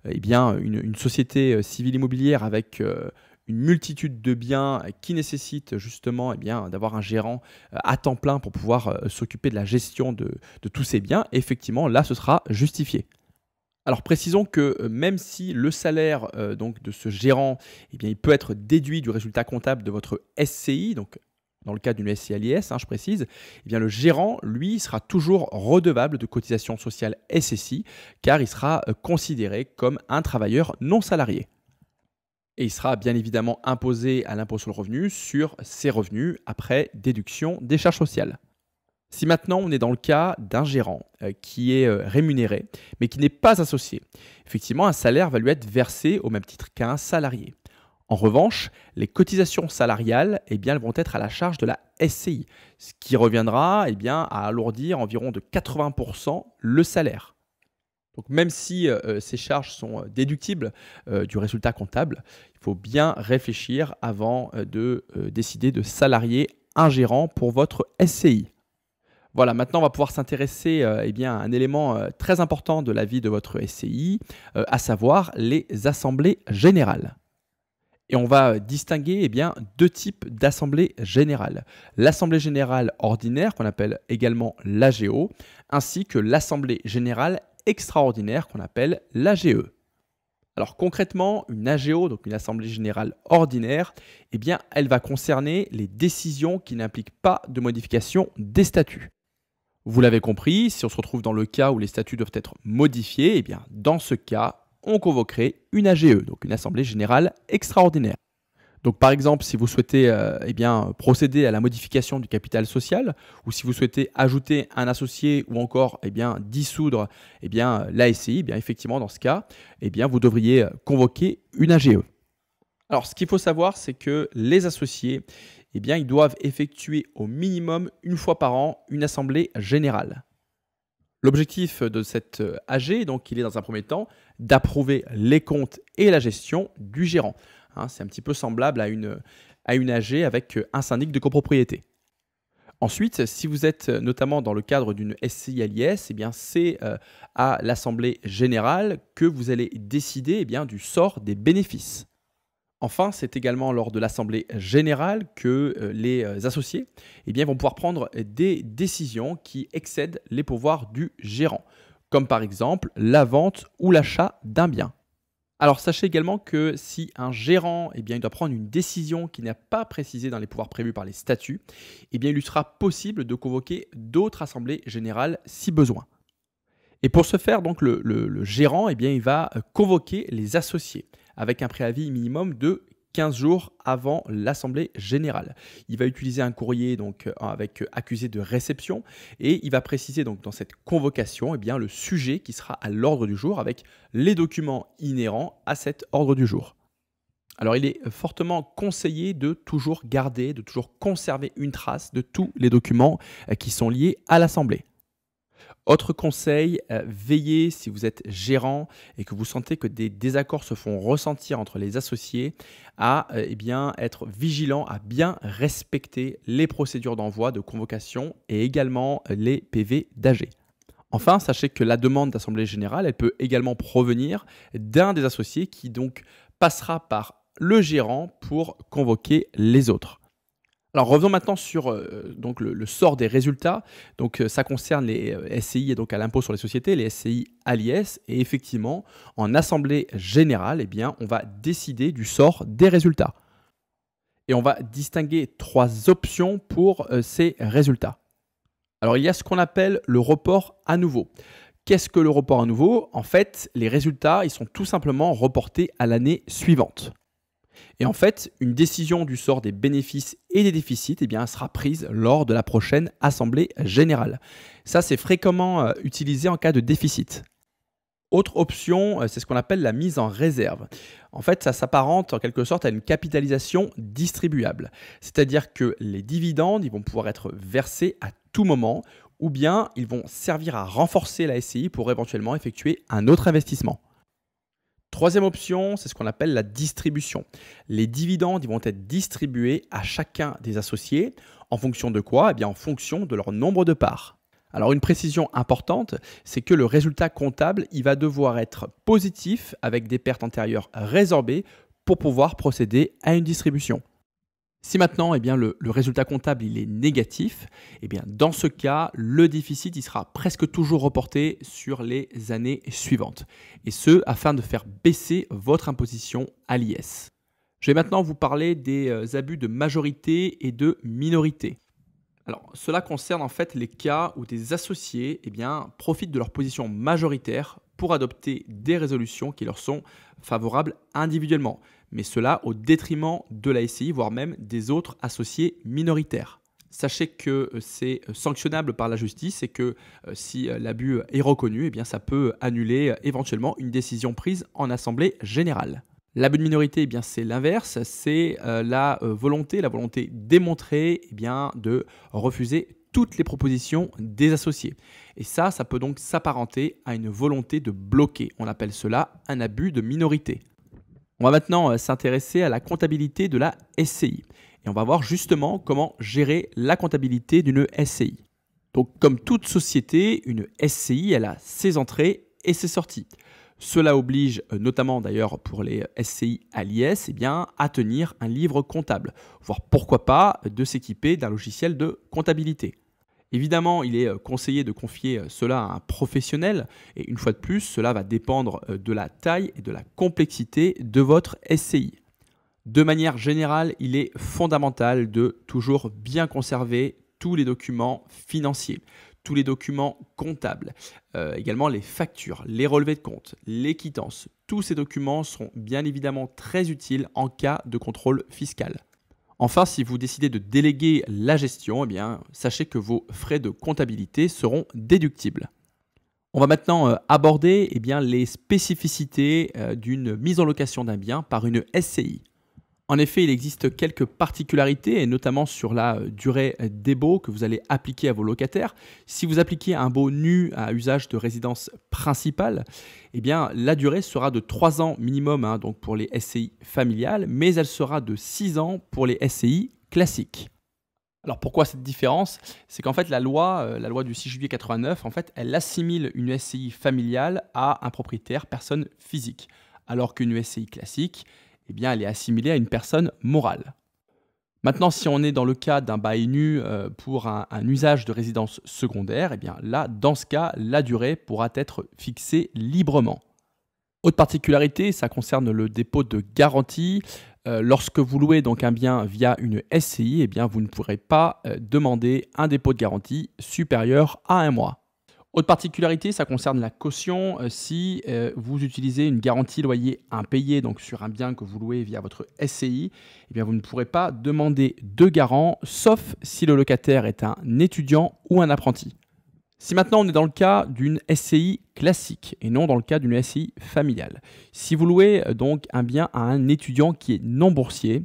Speaker 1: une société civile immobilière avec une multitude de biens qui nécessitent justement d'avoir un gérant à temps plein pour pouvoir s'occuper de la gestion de tous ces biens, effectivement, là, ce sera justifié. Alors précisons que même si le salaire donc de ce gérant, il peut être déduit du résultat comptable de votre SCI, donc dans le cas d'une SCI à l'IS, je précise, le gérant, lui, sera toujours redevable de cotisations sociales SSI car il sera considéré comme un travailleur non salarié. Et il sera bien évidemment imposé à l'impôt sur le revenu sur ses revenus après déduction des charges sociales. Si maintenant on est dans le cas d'un gérant qui est rémunéré mais qui n'est pas associé, effectivement un salaire va lui être versé au même titre qu'un salarié. En revanche, les cotisations salariales, eh bien, elles vont être à la charge de la SCI, ce qui reviendra eh bien, à alourdir environ de 80% le salaire. Donc même si ces charges sont déductibles du résultat comptable, il faut bien réfléchir avant de décider de salarier un gérant pour votre SCI. Voilà, maintenant on va pouvoir s'intéresser eh bien, à un élément très important de la vie de votre SCI, à savoir les assemblées générales. Et on va distinguer eh bien, deux types d'assemblées générales. L'assemblée générale ordinaire, qu'on appelle également l'AGO, ainsi que l'assemblée générale extraordinaire, qu'on appelle l'AGE. Alors concrètement, une AGO, donc une assemblée générale ordinaire, eh bien, elle va concerner les décisions qui n'impliquent pas de modification des statuts. Vous l'avez compris, si on se retrouve dans le cas où les statuts doivent être modifiés, eh bien, dans ce cas, on convoquerait une AGE, donc une assemblée générale extraordinaire. Donc par exemple, si vous souhaitez eh bien, procéder à la modification du capital social, ou si vous souhaitez ajouter un associé ou encore eh bien, dissoudre eh bien, la SCI, eh bien, effectivement dans ce cas, eh bien, vous devriez convoquer une AGE. Alors ce qu'il faut savoir, c'est que les associés, eh bien, ils doivent effectuer au minimum une fois par an une assemblée générale. L'objectif de cette AG, donc, il est dans un premier temps d'approuver les comptes et la gestion du gérant. C'est un petit peu semblable à une AG avec un syndic de copropriété. Ensuite, si vous êtes notamment dans le cadre d'une SCI à l'IS, eh bien, c'est à l'Assemblée générale que vous allez décider eh bien, du sort des bénéfices. Enfin, c'est également lors de l'Assemblée générale que les associés eh bien, vont pouvoir prendre des décisions qui excèdent les pouvoirs du gérant, comme par exemple la vente ou l'achat d'un bien. Alors sachez également que si un gérant eh bien, il doit prendre une décision qui n'est pas précisée dans les pouvoirs prévus par les statuts, eh bien, il lui sera possible de convoquer d'autres assemblées générales si besoin. Et pour ce faire, donc, le gérant eh bien, il va convoquer les associés avec un préavis minimum de 15 jours avant l'assemblée générale. Il va utiliser un courrier donc, avec accusé de réception et il va préciser donc, dans cette convocation eh bien, le sujet qui sera à l'ordre du jour avec les documents inhérents à cet ordre du jour. Alors il est fortement conseillé de toujours garder, de toujours conserver une trace de tous les documents qui sont liés à l'assemblée. Autre conseil, veillez si vous êtes gérant et que vous sentez que des désaccords se font ressentir entre les associés à eh bien, être vigilant, à bien respecter les procédures d'envoi de convocation et également les PV d'AG. Enfin, sachez que la demande d'assemblée générale, elle peut également provenir d'un des associés qui donc passera par le gérant pour convoquer les autres. Alors revenons maintenant sur donc le sort des résultats. Donc ça concerne les SCI et donc à l'impôt sur les sociétés, les SCI à l'IS. Et effectivement, en assemblée générale, eh bien, on va décider du sort des résultats. Et on va distinguer trois options pour ces résultats. Alors il y a ce qu'on appelle le report à nouveau. Qu'est-ce que le report à nouveau? En fait, les résultats, ils sont tout simplement reportés à l'année suivante. Et en fait, une décision du sort des bénéfices et des déficits eh bien, sera prise lors de la prochaine assemblée générale. Ça, c'est fréquemment utilisé en cas de déficit. Autre option, c'est ce qu'on appelle la mise en réserve. En fait, ça s'apparente en quelque sorte à une capitalisation distribuable. C'est-à-dire que les dividendes ils vont pouvoir être versés à tout moment ou bien ils vont servir à renforcer la SCI pour éventuellement effectuer un autre investissement. Troisième option, c'est ce qu'on appelle la distribution. Les dividendes ils vont être distribués à chacun des associés en fonction de quoi? Eh bien, en fonction de leur nombre de parts. Alors une précision importante, c'est que le résultat comptable il va devoir être positif avec des pertes antérieures résorbées pour pouvoir procéder à une distribution. Si maintenant eh bien, le résultat comptable il est négatif, eh bien, dans ce cas, le déficit il sera presque toujours reporté sur les années suivantes. Et ce, afin de faire baisser votre imposition à l'IS. Je vais maintenant vous parler des abus de majorité et de minorité. Alors, cela concerne en fait les cas où des associés eh bien, profitent de leur position majoritaire pour adopter des résolutions qui leur sont favorables individuellement, mais cela au détriment de la SCI, voire même des autres associés minoritaires. Sachez que c'est sanctionnable par la justice et que si l'abus est reconnu, eh bien, ça peut annuler éventuellement une décision prise en assemblée générale. L'abus de minorité, eh bien, c'est l'inverse, c'est la volonté démontrée eh bien, de refuser toutes les propositions des associés. Et ça peut donc s'apparenter à une volonté de bloquer. On appelle cela un abus de minorité. On va maintenant s'intéresser à la comptabilité de la SCI. Et on va voir justement comment gérer la comptabilité d'une SCI. Donc, comme toute société, une SCI, elle a ses entrées et ses sorties. Cela oblige notamment d'ailleurs pour les SCI à l'IS eh bien, à tenir un livre comptable, voire pourquoi pas de s'équiper d'un logiciel de comptabilité. Évidemment, il est conseillé de confier cela à un professionnel et une fois de plus, cela va dépendre de la taille et de la complexité de votre SCI. De manière générale, il est fondamental de toujours bien conserver tous les documents financiers, tous les documents comptables, également les factures, les relevés de compte, les quittances. Tous ces documents seront bien évidemment très utiles en cas de contrôle fiscal. Enfin, si vous décidez de déléguer la gestion, eh bien, sachez que vos frais de comptabilité seront déductibles. On va maintenant aborder eh bien, les spécificités d'une mise en location d'un bien par une SCI. En effet, il existe quelques particularités, et notamment sur la durée des baux que vous allez appliquer à vos locataires. Si vous appliquez un baux nu à usage de résidence principale, eh bien, la durée sera de 3 ans minimum donc pour les SCI familiales, mais elle sera de 6 ans pour les SCI classiques. Alors pourquoi cette différence? C'est qu'en fait la loi du 6 juillet 89, en fait, elle assimile une SCI familiale à un propriétaire personne physique, alors qu'une SCI classique, eh bien, elle est assimilée à une personne morale. Maintenant, si on est dans le cas d'un bail nu pour un usage de résidence secondaire, eh bien là, dans ce cas, la durée pourra être fixée librement. Autre particularité, ça concerne le dépôt de garantie. Lorsque vous louez donc un bien via une SCI, eh bien, vous ne pourrez pas demander un dépôt de garantie supérieur à 1 mois. Autre particularité, ça concerne la caution. Si vous utilisez une garantie loyer impayé donc sur un bien que vous louez via votre SCI, eh bien, vous ne pourrez pas demander de garant, sauf si le locataire est un étudiant ou un apprenti. Si maintenant on est dans le cas d'une SCI classique et non dans le cas d'une SCI familiale, si vous louez donc un bien à un étudiant qui est non boursier,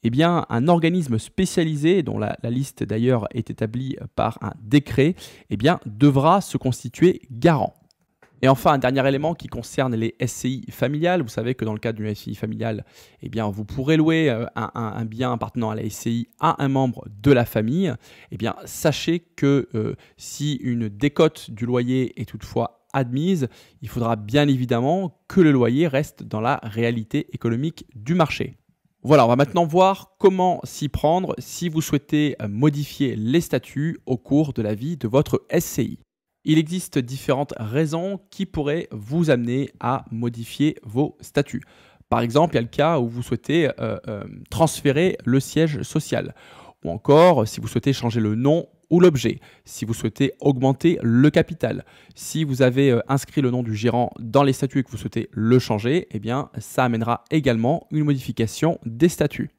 Speaker 1: eh bien, un organisme spécialisé, dont la liste d'ailleurs est établie par un décret, eh bien, devra se constituer garant. Et enfin, un dernier élément qui concerne les SCI familiales. Vous savez que dans le cadre d'une SCI familiale, eh bien, vous pourrez louer un bien appartenant à la SCI à un membre de la famille. Eh bien, sachez que si une décote du loyer est toutefois admise, il faudra bien évidemment que le loyer reste dans la réalité économique du marché. Voilà, on va maintenant voir comment s'y prendre si vous souhaitez modifier les statuts au cours de la vie de votre SCI. Il existe différentes raisons qui pourraient vous amener à modifier vos statuts. Par exemple, il y a le cas où vous souhaitez transférer le siège social, ou encore si vous souhaitez changer le nom ou l'objet, si vous souhaitez augmenter le capital, si vous avez inscrit le nom du gérant dans les statuts et que vous souhaitez le changer, eh bien, ça amènera également une modification des statuts.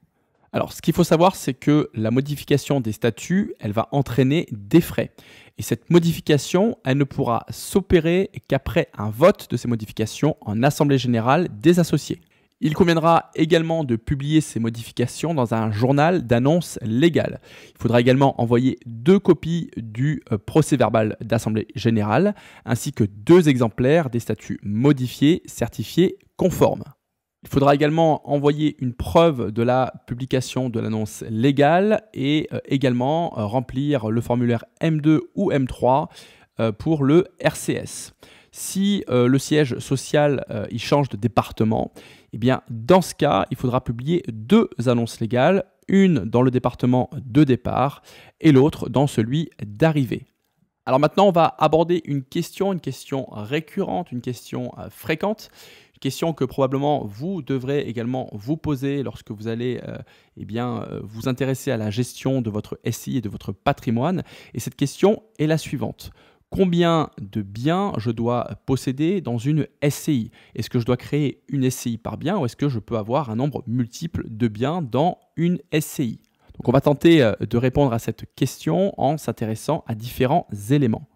Speaker 1: Alors, ce qu'il faut savoir, c'est que la modification des statuts, elle va entraîner des frais. Et cette modification, elle ne pourra s'opérer qu'après un vote de ces modifications en assemblée générale des associés. Il conviendra également de publier ces modifications dans un journal d'annonce légale. Il faudra également envoyer 2 copies du procès-verbal d'assemblée générale, ainsi que 2 exemplaires des statuts modifiés, certifiés, conformes. Il faudra également envoyer une preuve de la publication de l'annonce légale et également remplir le formulaire M2 ou M3 pour le RCS. Si le siège social il change de département, eh bien, dans ce cas, il faudra publier 2 annonces légales, une dans le département de départ et l'autre dans celui d'arrivée. Alors maintenant, on va aborder une question récurrente, une question fréquente, une question que probablement vous devrez également vous poser lorsque vous allez vous intéresser à la gestion de votre SCI et de votre patrimoine. Et cette question est la suivante. Combien de biens je dois posséder dans une SCI? Est-ce que je dois créer une SCI par bien ou est-ce que je peux avoir un nombre multiple de biens dans une SCI? Donc on va tenter de répondre à cette question en s'intéressant à différents éléments.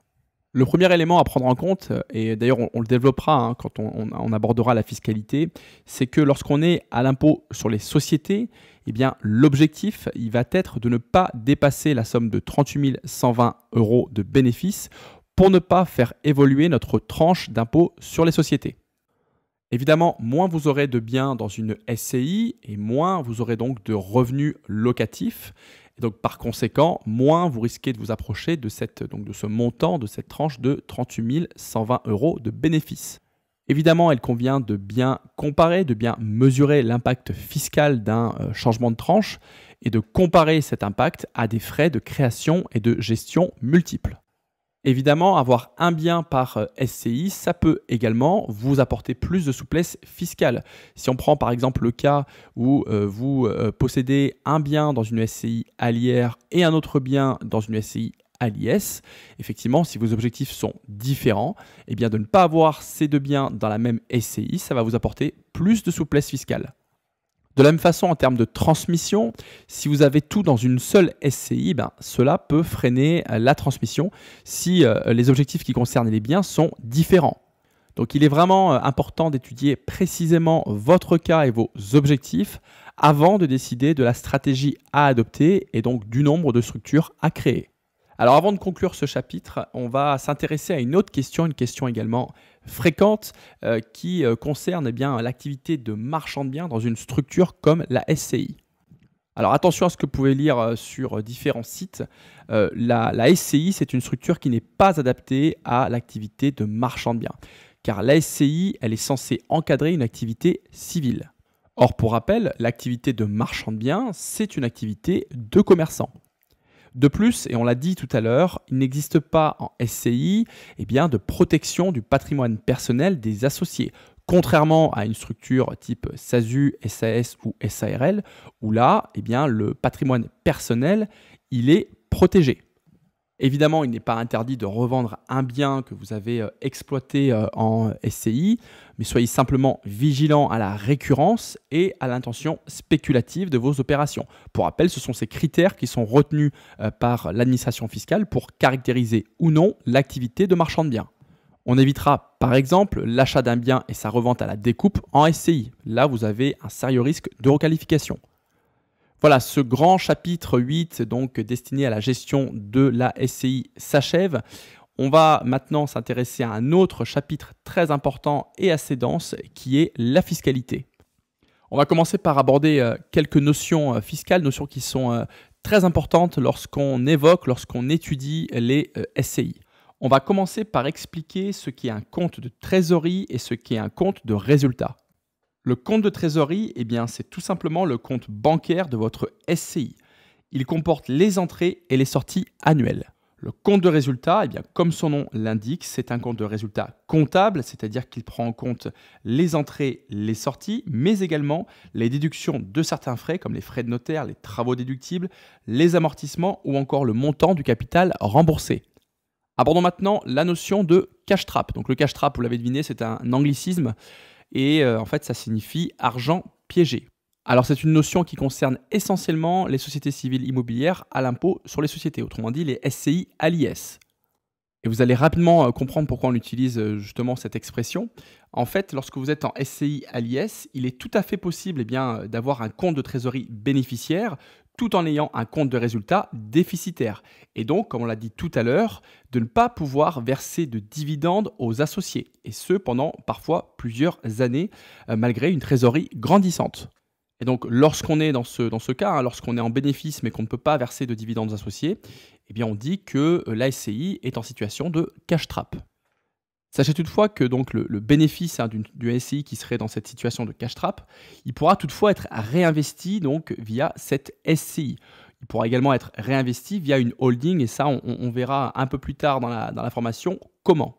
Speaker 1: Le premier élément à prendre en compte, et d'ailleurs on le développera quand on abordera la fiscalité, c'est que lorsqu'on est à l'impôt sur les sociétés, eh bien, l'objectif il va être de ne pas dépasser la somme de 38 120 € de bénéfices pour ne pas faire évoluer notre tranche d'impôt sur les sociétés. Évidemment, moins vous aurez de biens dans une SCI et moins vous aurez donc de revenus locatifs. Et donc par conséquent, moins vous risquez de vous approcher de ce montant, de cette tranche de 38 120 € de bénéfices. Évidemment, il convient de bien comparer, de bien mesurer l'impact fiscal d'un changement de tranche et de comparer cet impact à des frais de création et de gestion multiples. Évidemment, avoir un bien par SCI, ça peut également vous apporter plus de souplesse fiscale. Si on prend par exemple le cas où vous possédez un bien dans une SCI à l'IR et un autre bien dans une SCI à l'IS, effectivement, si vos objectifs sont différents, eh bien de ne pas avoir ces deux biens dans la même SCI, ça va vous apporter plus de souplesse fiscale. De la même façon, en termes de transmission, si vous avez tout dans une seule SCI, cela peut freiner la transmission si les objectifs qui concernent les biens sont différents. Donc il est vraiment important d'étudier précisément votre cas et vos objectifs avant de décider de la stratégie à adopter et donc du nombre de structures à créer. Alors avant de conclure ce chapitre, on va s'intéresser à une autre question, une question également fréquente qui concerne l'activité de marchand de biens dans une structure comme la SCI. Alors attention à ce que vous pouvez lire sur différents sites. La SCI, c'est une structure qui n'est pas adaptée à l'activité de marchand de biens, car la SCI, elle est censée encadrer une activité civile. Or, pour rappel, l'activité de marchand de biens, c'est une activité de commerçant. De plus, et on l'a dit tout à l'heure, il n'existe pas en SCI de protection du patrimoine personnel des associés, contrairement à une structure type SASU, SAS ou SARL, où là, le patrimoine personnel, il est protégé. Évidemment, il n'est pas interdit de revendre un bien que vous avez exploité en SCI, mais soyez simplement vigilant à la récurrence et à l'intention spéculative de vos opérations. Pour rappel, ce sont ces critères qui sont retenus par l'administration fiscale pour caractériser ou non l'activité de marchand de biens. On évitera par exemple l'achat d'un bien et sa revente à la découpe en SCI. Là, vous avez un sérieux risque de requalification. Voilà, ce grand chapitre 8 donc destiné à la gestion de la SCI s'achève. On va maintenant s'intéresser à un autre chapitre très important et assez dense qui est la fiscalité. On va commencer par aborder quelques notions fiscales, notions qui sont très importantes lorsqu'on étudie les SCI. On va commencer par expliquer ce qu'est un compte de trésorerie et ce qu'est un compte de résultat. Le compte de trésorerie, c'est tout simplement le compte bancaire de votre SCI. Il comporte les entrées et les sorties annuelles. Le compte de résultat, comme son nom l'indique, c'est un compte de résultat comptable, c'est-à-dire qu'il prend en compte les entrées, les sorties, mais également les déductions de certains frais, comme les frais de notaire, les travaux déductibles, les amortissements ou encore le montant du capital remboursé. Abordons maintenant la notion de cash trap. Donc le cash trap, vous l'avez deviné, c'est un anglicisme. Et en fait, ça signifie argent piégé. Alors, c'est une notion qui concerne essentiellement les sociétés civiles immobilières à l'impôt sur les sociétés, autrement dit les SCI à l'IS. Et vous allez rapidement comprendre pourquoi on utilise justement cette expression. En fait, lorsque vous êtes en SCI à l'IS, il est tout à fait possible d'avoir un compte de trésorerie bénéficiaire tout en ayant un compte de résultat déficitaire. Et donc, comme on l'a dit tout à l'heure, de ne pas pouvoir verser de dividendes aux associés. Et ce, pendant parfois plusieurs années, malgré une trésorerie grandissante. Et donc, lorsqu'on est dans ce cas, lorsqu'on est en bénéfice mais qu'on ne peut pas verser de dividendes aux associés, on dit que la SCI est en situation de cash trap. Sachez toutefois que donc, le bénéfice du SCI qui serait dans cette situation de cash trap, il pourra toutefois être réinvesti donc, via cette SCI. Il pourra également être réinvesti via une holding et ça, on verra un peu plus tard dans la formation comment.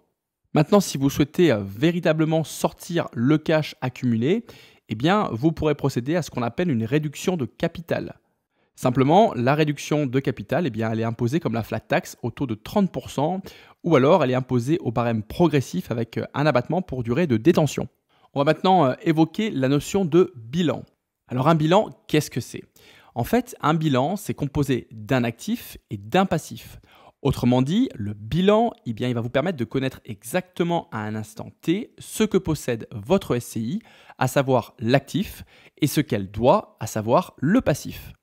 Speaker 1: Maintenant, si vous souhaitez véritablement sortir le cash accumulé, vous pourrez procéder à ce qu'on appelle une réduction de capital. Simplement, la réduction de capital, elle est imposée comme la flat tax au taux de 30% ou alors elle est imposée au barème progressif avec un abattement pour durée de détention. On va maintenant évoquer la notion de bilan. Alors un bilan, qu'est-ce que c'est ? En fait, un bilan, c'est composé d'un actif et d'un passif. Autrement dit, le bilan, eh bien, il va vous permettre de connaître exactement à un instant T ce que possède votre SCI, à savoir l'actif, et ce qu'elle doit, à savoir le passif.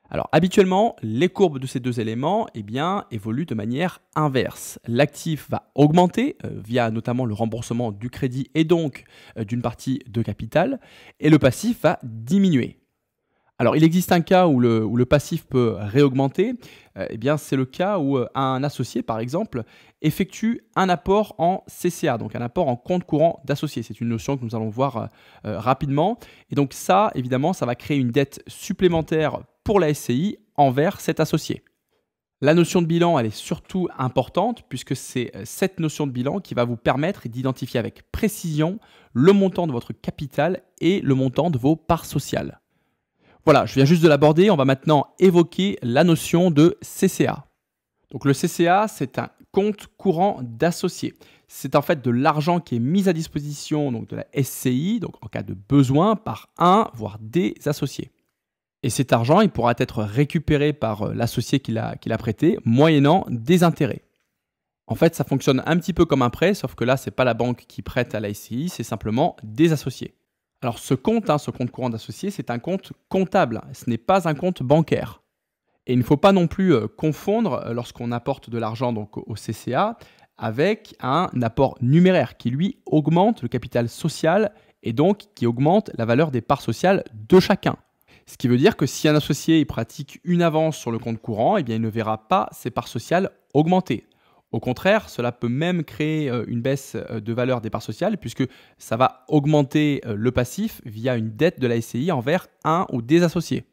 Speaker 1: Alors habituellement, les courbes de ces deux éléments eh bien, évoluent de manière inverse. L'actif va augmenter via notamment le remboursement du crédit et donc d'une partie de capital, et le passif va diminuer. Alors, il existe un cas où le passif peut réaugmenter. Eh bien, c'est le cas où un associé, par exemple, effectue un apport en CCA, donc un apport en compte courant d'associé. C'est une notion que nous allons voir rapidement. Et donc ça, évidemment, ça va créer une dette supplémentaire pour la SCI envers cet associé. La notion de bilan, elle est surtout importante puisque c'est cette notion de bilan qui va vous permettre d'identifier avec précision le montant de votre capital et le montant de vos parts sociales. Voilà, je viens juste de l'aborder. On va maintenant évoquer la notion de CCA. Donc le CCA, c'est un compte courant d'associé. C'est en fait de l'argent qui est mis à disposition donc de la SCI, donc en cas de besoin, par un, voire des associés. Et cet argent, il pourra être récupéré par l'associé qui l'a prêté, moyennant des intérêts. En fait, ça fonctionne un petit peu comme un prêt, sauf que là, ce n'est pas la banque qui prête à la SCI, c'est simplement des associés. Alors ce compte courant d'associé, c'est un compte comptable, ce n'est pas un compte bancaire. Et il ne faut pas non plus confondre lorsqu'on apporte de l'argent donc au CCA avec un apport numéraire qui lui augmente le capital social et donc qui augmente la valeur des parts sociales de chacun. Ce qui veut dire que si un associé pratique une avance sur le compte courant, eh bien, il ne verra pas ses parts sociales augmenter. Au contraire, cela peut même créer une baisse de valeur des parts sociales puisque ça va augmenter le passif via une dette de la SCI envers un ou des associés.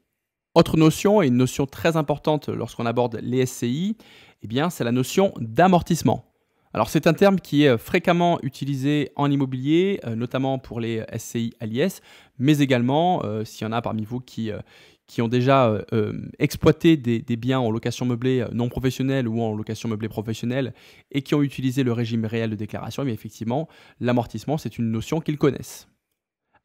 Speaker 1: Autre notion, et une notion très importante lorsqu'on aborde les SCI, eh bien, c'est la notion d'amortissement. Alors c'est un terme qui est fréquemment utilisé en immobilier, notamment pour les SCI à l'IS, mais également, s'il y en a parmi vous qui ont déjà exploité des biens en location meublée non professionnelle ou en location meublée professionnelle et qui ont utilisé le régime réel de déclaration, eh bien effectivement, l'amortissement, c'est une notion qu'ils connaissent.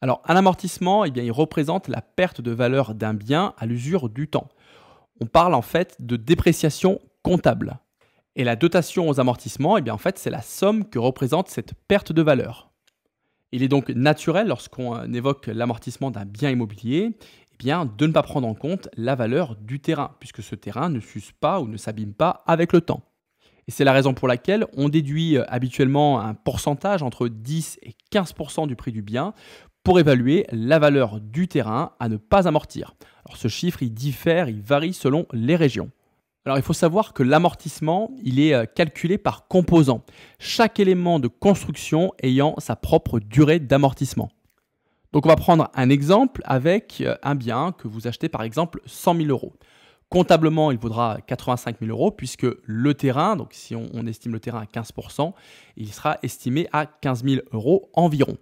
Speaker 1: Alors, un amortissement, eh bien, il représente la perte de valeur d'un bien à l'usure du temps. On parle en fait de dépréciation comptable. Et la dotation aux amortissements, eh bien, en fait, c'est la somme que représente cette perte de valeur. Il est donc naturel, lorsqu'on évoque l'amortissement d'un bien immobilier, eh bien, de ne pas prendre en compte la valeur du terrain, puisque ce terrain ne s'use pas ou ne s'abîme pas avec le temps. Et c'est la raison pour laquelle on déduit habituellement un pourcentage entre 10 et 15% du prix du bien pour évaluer la valeur du terrain à ne pas amortir. Alors ce chiffre, il diffère, il varie selon les régions. Alors il faut savoir que l'amortissement, il est calculé par composant, chaque élément de construction ayant sa propre durée d'amortissement. Donc on va prendre un exemple avec un bien que vous achetez par exemple 100 000 euros. Comptablement, il vaudra 85 000 euros puisque le terrain, donc si on estime le terrain à 15%, il sera estimé à 15 000 euros environ.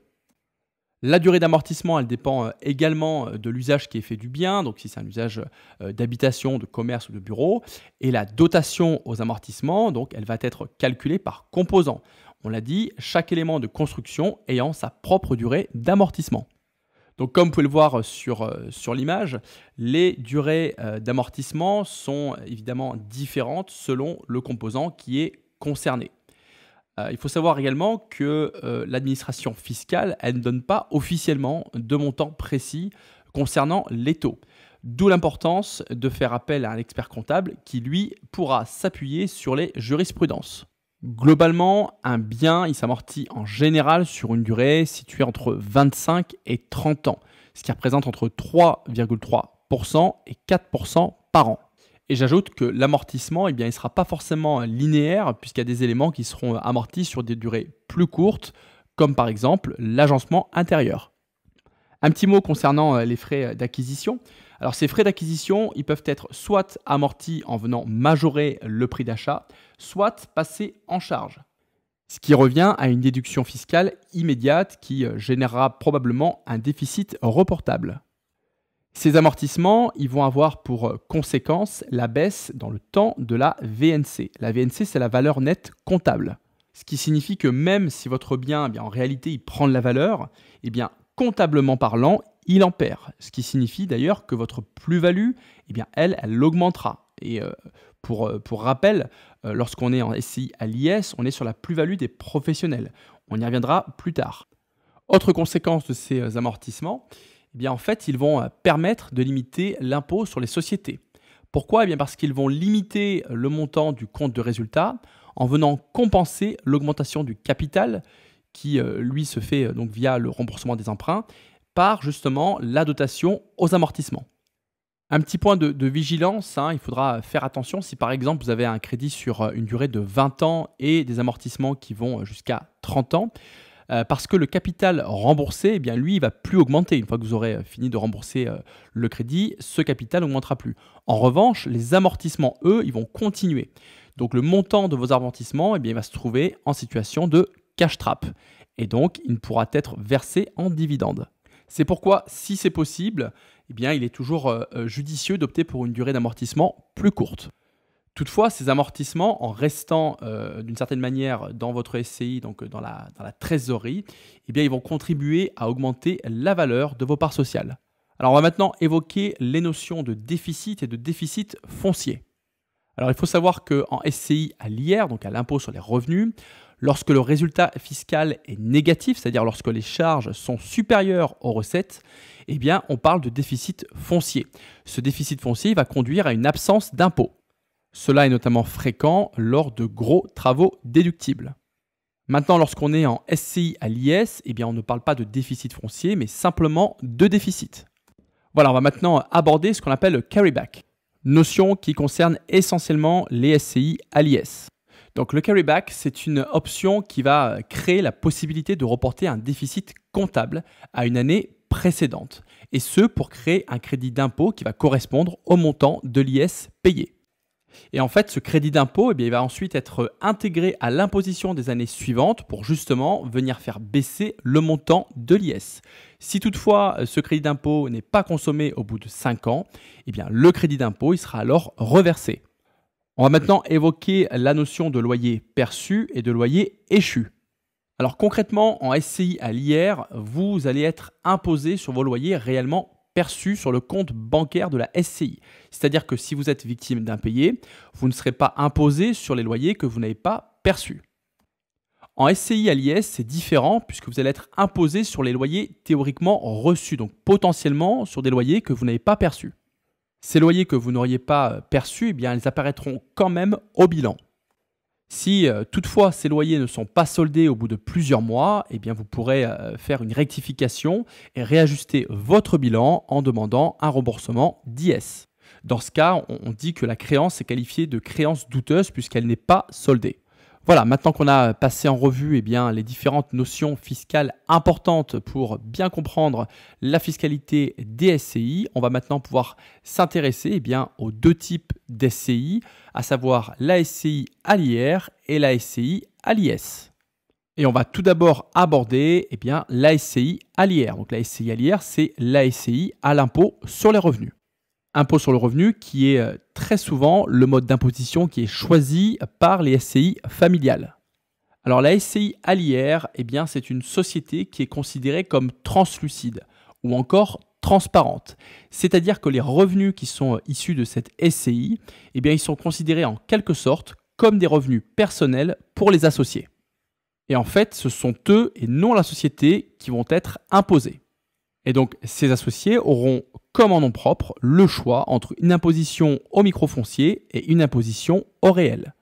Speaker 1: La durée d'amortissement, elle dépend également de l'usage qui est fait du bien, donc si c'est un usage d'habitation, de commerce ou de bureau. Et la dotation aux amortissements, donc elle va être calculée par composant. On l'a dit, chaque élément de construction ayant sa propre durée d'amortissement. Donc comme vous pouvez le voir sur l'image, les durées d'amortissement sont évidemment différentes selon le composant qui est concerné. Il faut savoir également que l'administration fiscale, elle ne donne pas officiellement de montant précis concernant les taux. D'où l'importance de faire appel à un expert comptable qui, lui, pourra s'appuyer sur les jurisprudences. Globalement, un bien, il s'amortit en général sur une durée située entre 25 et 30 ans, ce qui représente entre 3,3% et 4% par an. Et j'ajoute que l'amortissement, eh bien, il ne sera pas forcément linéaire puisqu'il y a des éléments qui seront amortis sur des durées plus courtes, comme par exemple l'agencement intérieur. Un petit mot concernant les frais d'acquisition. Alors ces frais d'acquisition, ils peuvent être soit amortis en venant majorer le prix d'achat, soit passés en charge. Ce qui revient à une déduction fiscale immédiate qui générera probablement un déficit reportable. Ces amortissements, ils vont avoir pour conséquence la baisse dans le temps de la VNC. La VNC, c'est la valeur nette comptable. Ce qui signifie que même si votre bien, eh bien en réalité, il prend de la valeur, eh bien, comptablement parlant, il en perd. Ce qui signifie d'ailleurs que votre plus-value, eh bien, elle augmentera. Et Pour rappel, lorsqu'on est en SCI à l'IS, on est sur la plus-value des professionnels. On y reviendra plus tard. Autre conséquence de ces amortissements, eh bien, en fait, ils vont permettre de limiter l'impôt sur les sociétés. Pourquoi? Eh bien, parce qu'ils vont limiter le montant du compte de résultat en venant compenser l'augmentation du capital qui, lui, se fait donc via le remboursement des emprunts par justement la dotation aux amortissements. Un petit point de vigilance, il faudra faire attention si par exemple vous avez un crédit sur une durée de 20 ans et des amortissements qui vont jusqu'à 30 ans, parce que le capital remboursé, eh bien, lui, il ne va plus augmenter. Une fois que vous aurez fini de rembourser le crédit, ce capital n'augmentera plus. En revanche, les amortissements, eux, ils vont continuer. Donc le montant de vos amortissements, eh bien, il va se trouver en situation de cash trap. Et donc, il ne pourra être versé en dividende. C'est pourquoi, si c'est possible, eh bien, il est toujours judicieux d'opter pour une durée d'amortissement plus courte. Toutefois, ces amortissements, en restant d'une certaine manière dans votre SCI, donc dans la trésorerie, eh bien, ils vont contribuer à augmenter la valeur de vos parts sociales. Alors, on va maintenant évoquer les notions de déficit et de déficit foncier. Alors, il faut savoir qu'en SCI à l'IR, donc à l'impôt sur les revenus, lorsque le résultat fiscal est négatif, c'est-à-dire lorsque les charges sont supérieures aux recettes, eh bien, on parle de déficit foncier. Ce déficit foncier va conduire à une absence d'impôt. Cela est notamment fréquent lors de gros travaux déductibles. Maintenant, lorsqu'on est en SCI à l'IS, eh bien, on ne parle pas de déficit foncier, mais simplement de déficit. Voilà, on va maintenant aborder ce qu'on appelle le carryback, notion qui concerne essentiellement les SCI à l'IS. Donc le carryback, c'est une option qui va créer la possibilité de reporter un déficit comptable à une année précédente, et ce pour créer un crédit d'impôt qui va correspondre au montant de l'IS payé. Et en fait, ce crédit d'impôt, eh bien, il va ensuite être intégré à l'imposition des années suivantes pour justement venir faire baisser le montant de l'IS. Si toutefois ce crédit d'impôt n'est pas consommé au bout de 5 ans, eh bien, le crédit d'impôt il sera alors reversé. On va maintenant évoquer la notion de loyer perçu et de loyer échu. Alors concrètement, en SCI à l'IR, vous allez être imposé sur vos loyers réellement perçus sur le compte bancaire de la SCI. C'est-à-dire que si vous êtes victime d'impayé, vous ne serez pas imposé sur les loyers que vous n'avez pas perçus. En SCI à l'IS, c'est différent puisque vous allez être imposé sur les loyers théoriquement reçus, donc potentiellement sur des loyers que vous n'avez pas perçus. Ces loyers que vous n'auriez pas perçus, eh bien, ils apparaîtront quand même au bilan. Si toutefois ces loyers ne sont pas soldés au bout de plusieurs mois, eh bien, vous pourrez faire une rectification et réajuster votre bilan en demandant un remboursement d'IS. Dans ce cas, on dit que la créance est qualifiée de créance douteuse puisqu'elle n'est pas soldée. Voilà, maintenant qu'on a passé en revue les différentes notions fiscales importantes pour bien comprendre la fiscalité des SCI, on va maintenant pouvoir s'intéresser aux deux types d'SCI, à savoir la SCI à l'IR et la SCI à l'IS. Et on va tout d'abord aborder la SCI à l'IR. Donc la SCI à l'IR, c'est la SCI à l'impôt sur les revenus. Impôt sur le revenu qui est très souvent le mode d'imposition qui est choisi par les SCI familiales. Alors la SCI à l'IR, c'est une société qui est considérée comme translucide ou encore transparente. C'est-à-dire que les revenus qui sont issus de cette SCI, ils sont considérés en quelque sorte comme des revenus personnels pour les associés. Et en fait, ce sont eux et non la société qui vont être imposés. Et donc, ces associés auront comme en nom propre le choix entre une imposition au microfoncier et une imposition au réel.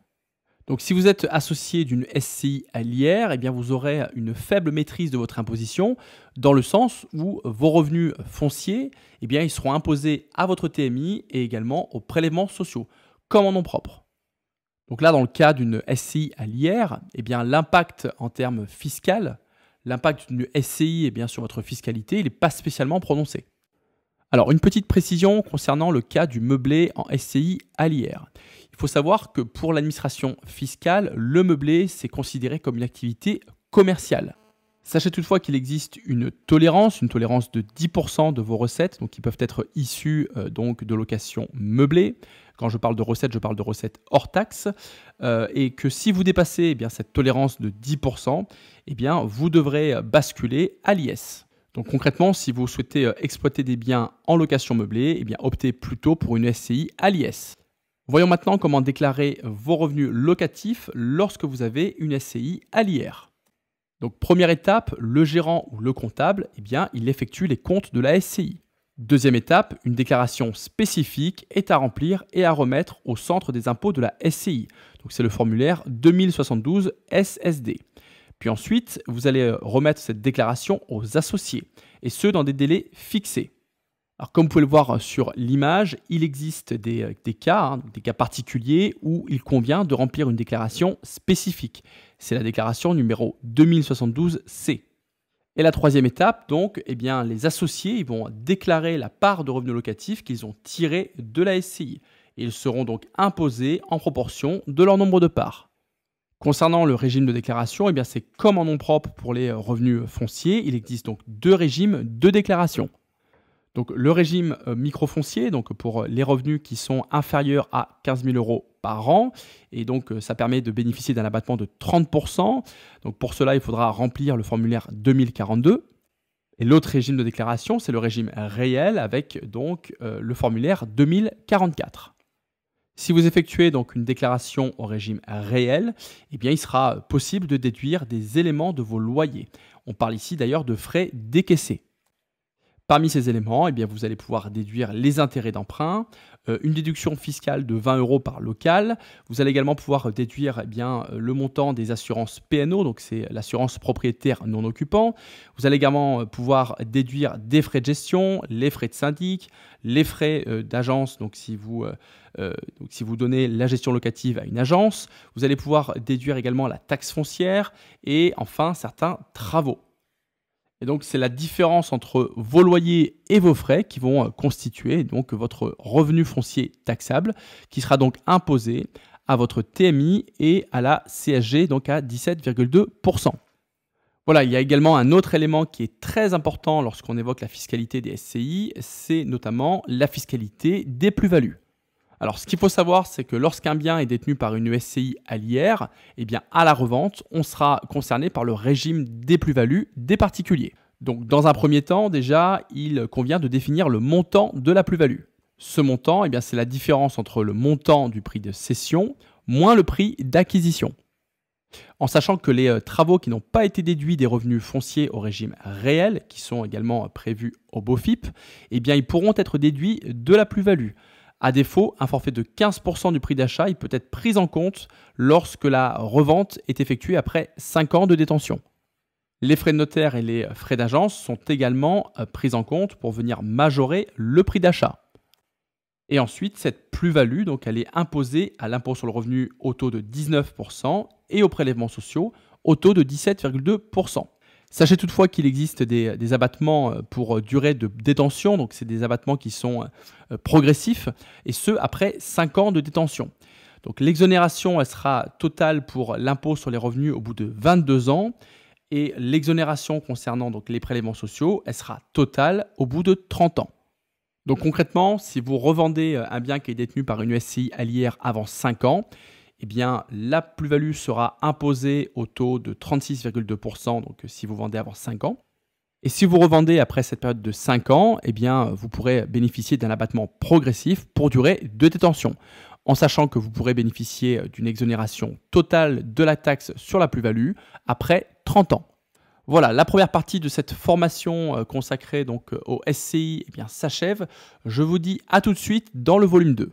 Speaker 1: Donc, si vous êtes associé d'une SCI à l'IR, vous aurez une faible maîtrise de votre imposition dans le sens où vos revenus fonciers, ils seront imposés à votre TMI et également aux prélèvements sociaux, comme en nom propre. Donc là, dans le cas d'une SCI à l'IR, l'impact en termes fiscal, l'impact d'une SCI sur votre fiscalité, il n'est pas spécialement prononcé. Alors, une petite précision concernant le cas du meublé en SCI à l'IR. Il faut savoir que pour l'administration fiscale, le meublé, c'est considéré comme une activité commerciale. Sachez toutefois qu'il existe une tolérance de 10% de vos recettes, donc qui peuvent être issues de locations meublées. Quand je parle de recettes hors taxes, et que si vous dépassez cette tolérance de 10%, vous devrez basculer à l'IS. Donc concrètement, si vous souhaitez exploiter des biens en location meublée, optez plutôt pour une SCI à l'IS. Voyons maintenant comment déclarer vos revenus locatifs lorsque vous avez une SCI à l'IR. Donc première étape, le gérant ou le comptable, eh bien, il effectue les comptes de la SCI. Deuxième étape, une déclaration spécifique est à remplir et à remettre au centre des impôts de la SCI. Donc c'est le formulaire 2072 SSD. Puis ensuite, vous allez remettre cette déclaration aux associés, et ce dans des délais fixés. Alors, comme vous pouvez le voir sur l'image, il existe des cas particuliers où il convient de remplir une déclaration spécifique. C'est la déclaration numéro 2072C. Et la troisième étape, donc, eh bien, les associés ils vont déclarer la part de revenus locatifs qu'ils ont tirée de la SCI. Et ils seront donc imposés en proportion de leur nombre de parts. Concernant le régime de déclaration, eh bien, c'est comme en nom propre pour les revenus fonciers. Il existe donc deux régimes de déclaration. Donc, le régime microfoncier, donc pour les revenus qui sont inférieurs à 15 000 € par an, et donc ça permet de bénéficier d'un abattement de 30%. Donc pour cela, il faudra remplir le formulaire 2042. Et l'autre régime de déclaration, c'est le régime réel avec donc le formulaire 2044. Si vous effectuez donc une déclaration au régime réel, eh bien, il sera possible de déduire des éléments de vos loyers. On parle ici d'ailleurs de frais décaissés. Parmi ces éléments, eh bien, vous allez pouvoir déduire les intérêts d'emprunt, une déduction fiscale de 20 € par local. Vous allez également pouvoir déduire eh bien, le montant des assurances PNO, donc c'est l'assurance propriétaire non occupant. Vous allez également pouvoir déduire des frais de gestion, les frais de syndic, les frais d'agence, donc si vous donnez la gestion locative à une agence. Vous allez pouvoir déduire également la taxe foncière et enfin certains travaux. Et donc, c'est la différence entre vos loyers et vos frais qui vont constituer donc votre revenu foncier taxable, qui sera donc imposé à votre TMI et à la CSG, donc à 17,2%. Voilà, il y a également un autre élément qui est très important lorsqu'on évoque la fiscalité des SCI, c'est notamment la fiscalité des plus-values. Alors, ce qu'il faut savoir, c'est que lorsqu'un bien est détenu par une SCI à l'IR, eh bien, à la revente, on sera concerné par le régime des plus-values des particuliers. Donc, dans un premier temps, déjà, il convient de définir le montant de la plus-value. Ce montant, eh bien, c'est la différence entre le montant du prix de cession moins le prix d'acquisition. En sachant que les travaux qui n'ont pas été déduits des revenus fonciers au régime réel, qui sont également prévus au BOFIP, eh bien, ils pourront être déduits de la plus-value. À défaut, un forfait de 15% du prix d'achat il peut être pris en compte lorsque la revente est effectuée après 5 ans de détention. Les frais de notaire et les frais d'agence sont également pris en compte pour venir majorer le prix d'achat. Et ensuite, cette plus-value, donc, elle est imposée à l'impôt sur le revenu au taux de 19% et aux prélèvements sociaux au taux de 17,2%. Sachez toutefois qu'il existe des abattements pour durée de détention, donc c'est des abattements qui sont progressifs, et ce après 5 ans de détention. Donc l'exonération elle sera totale pour l'impôt sur les revenus au bout de 22 ans, et l'exonération concernant donc les prélèvements sociaux, elle sera totale au bout de 30 ans. Donc concrètement, si vous revendez un bien qui est détenu par une SCI à l'IR avant 5 ans, eh bien, la plus-value sera imposée au taux de 36,2%, donc si vous vendez avant 5 ans. Et si vous revendez après cette période de 5 ans, eh bien, vous pourrez bénéficier d'un abattement progressif pour durée de détention, en sachant que vous pourrez bénéficier d'une exonération totale de la taxe sur la plus-value après 30 ans. Voilà, la première partie de cette formation consacrée donc au SCI eh bien, s'achève. Je vous dis à tout de suite dans le volume 2.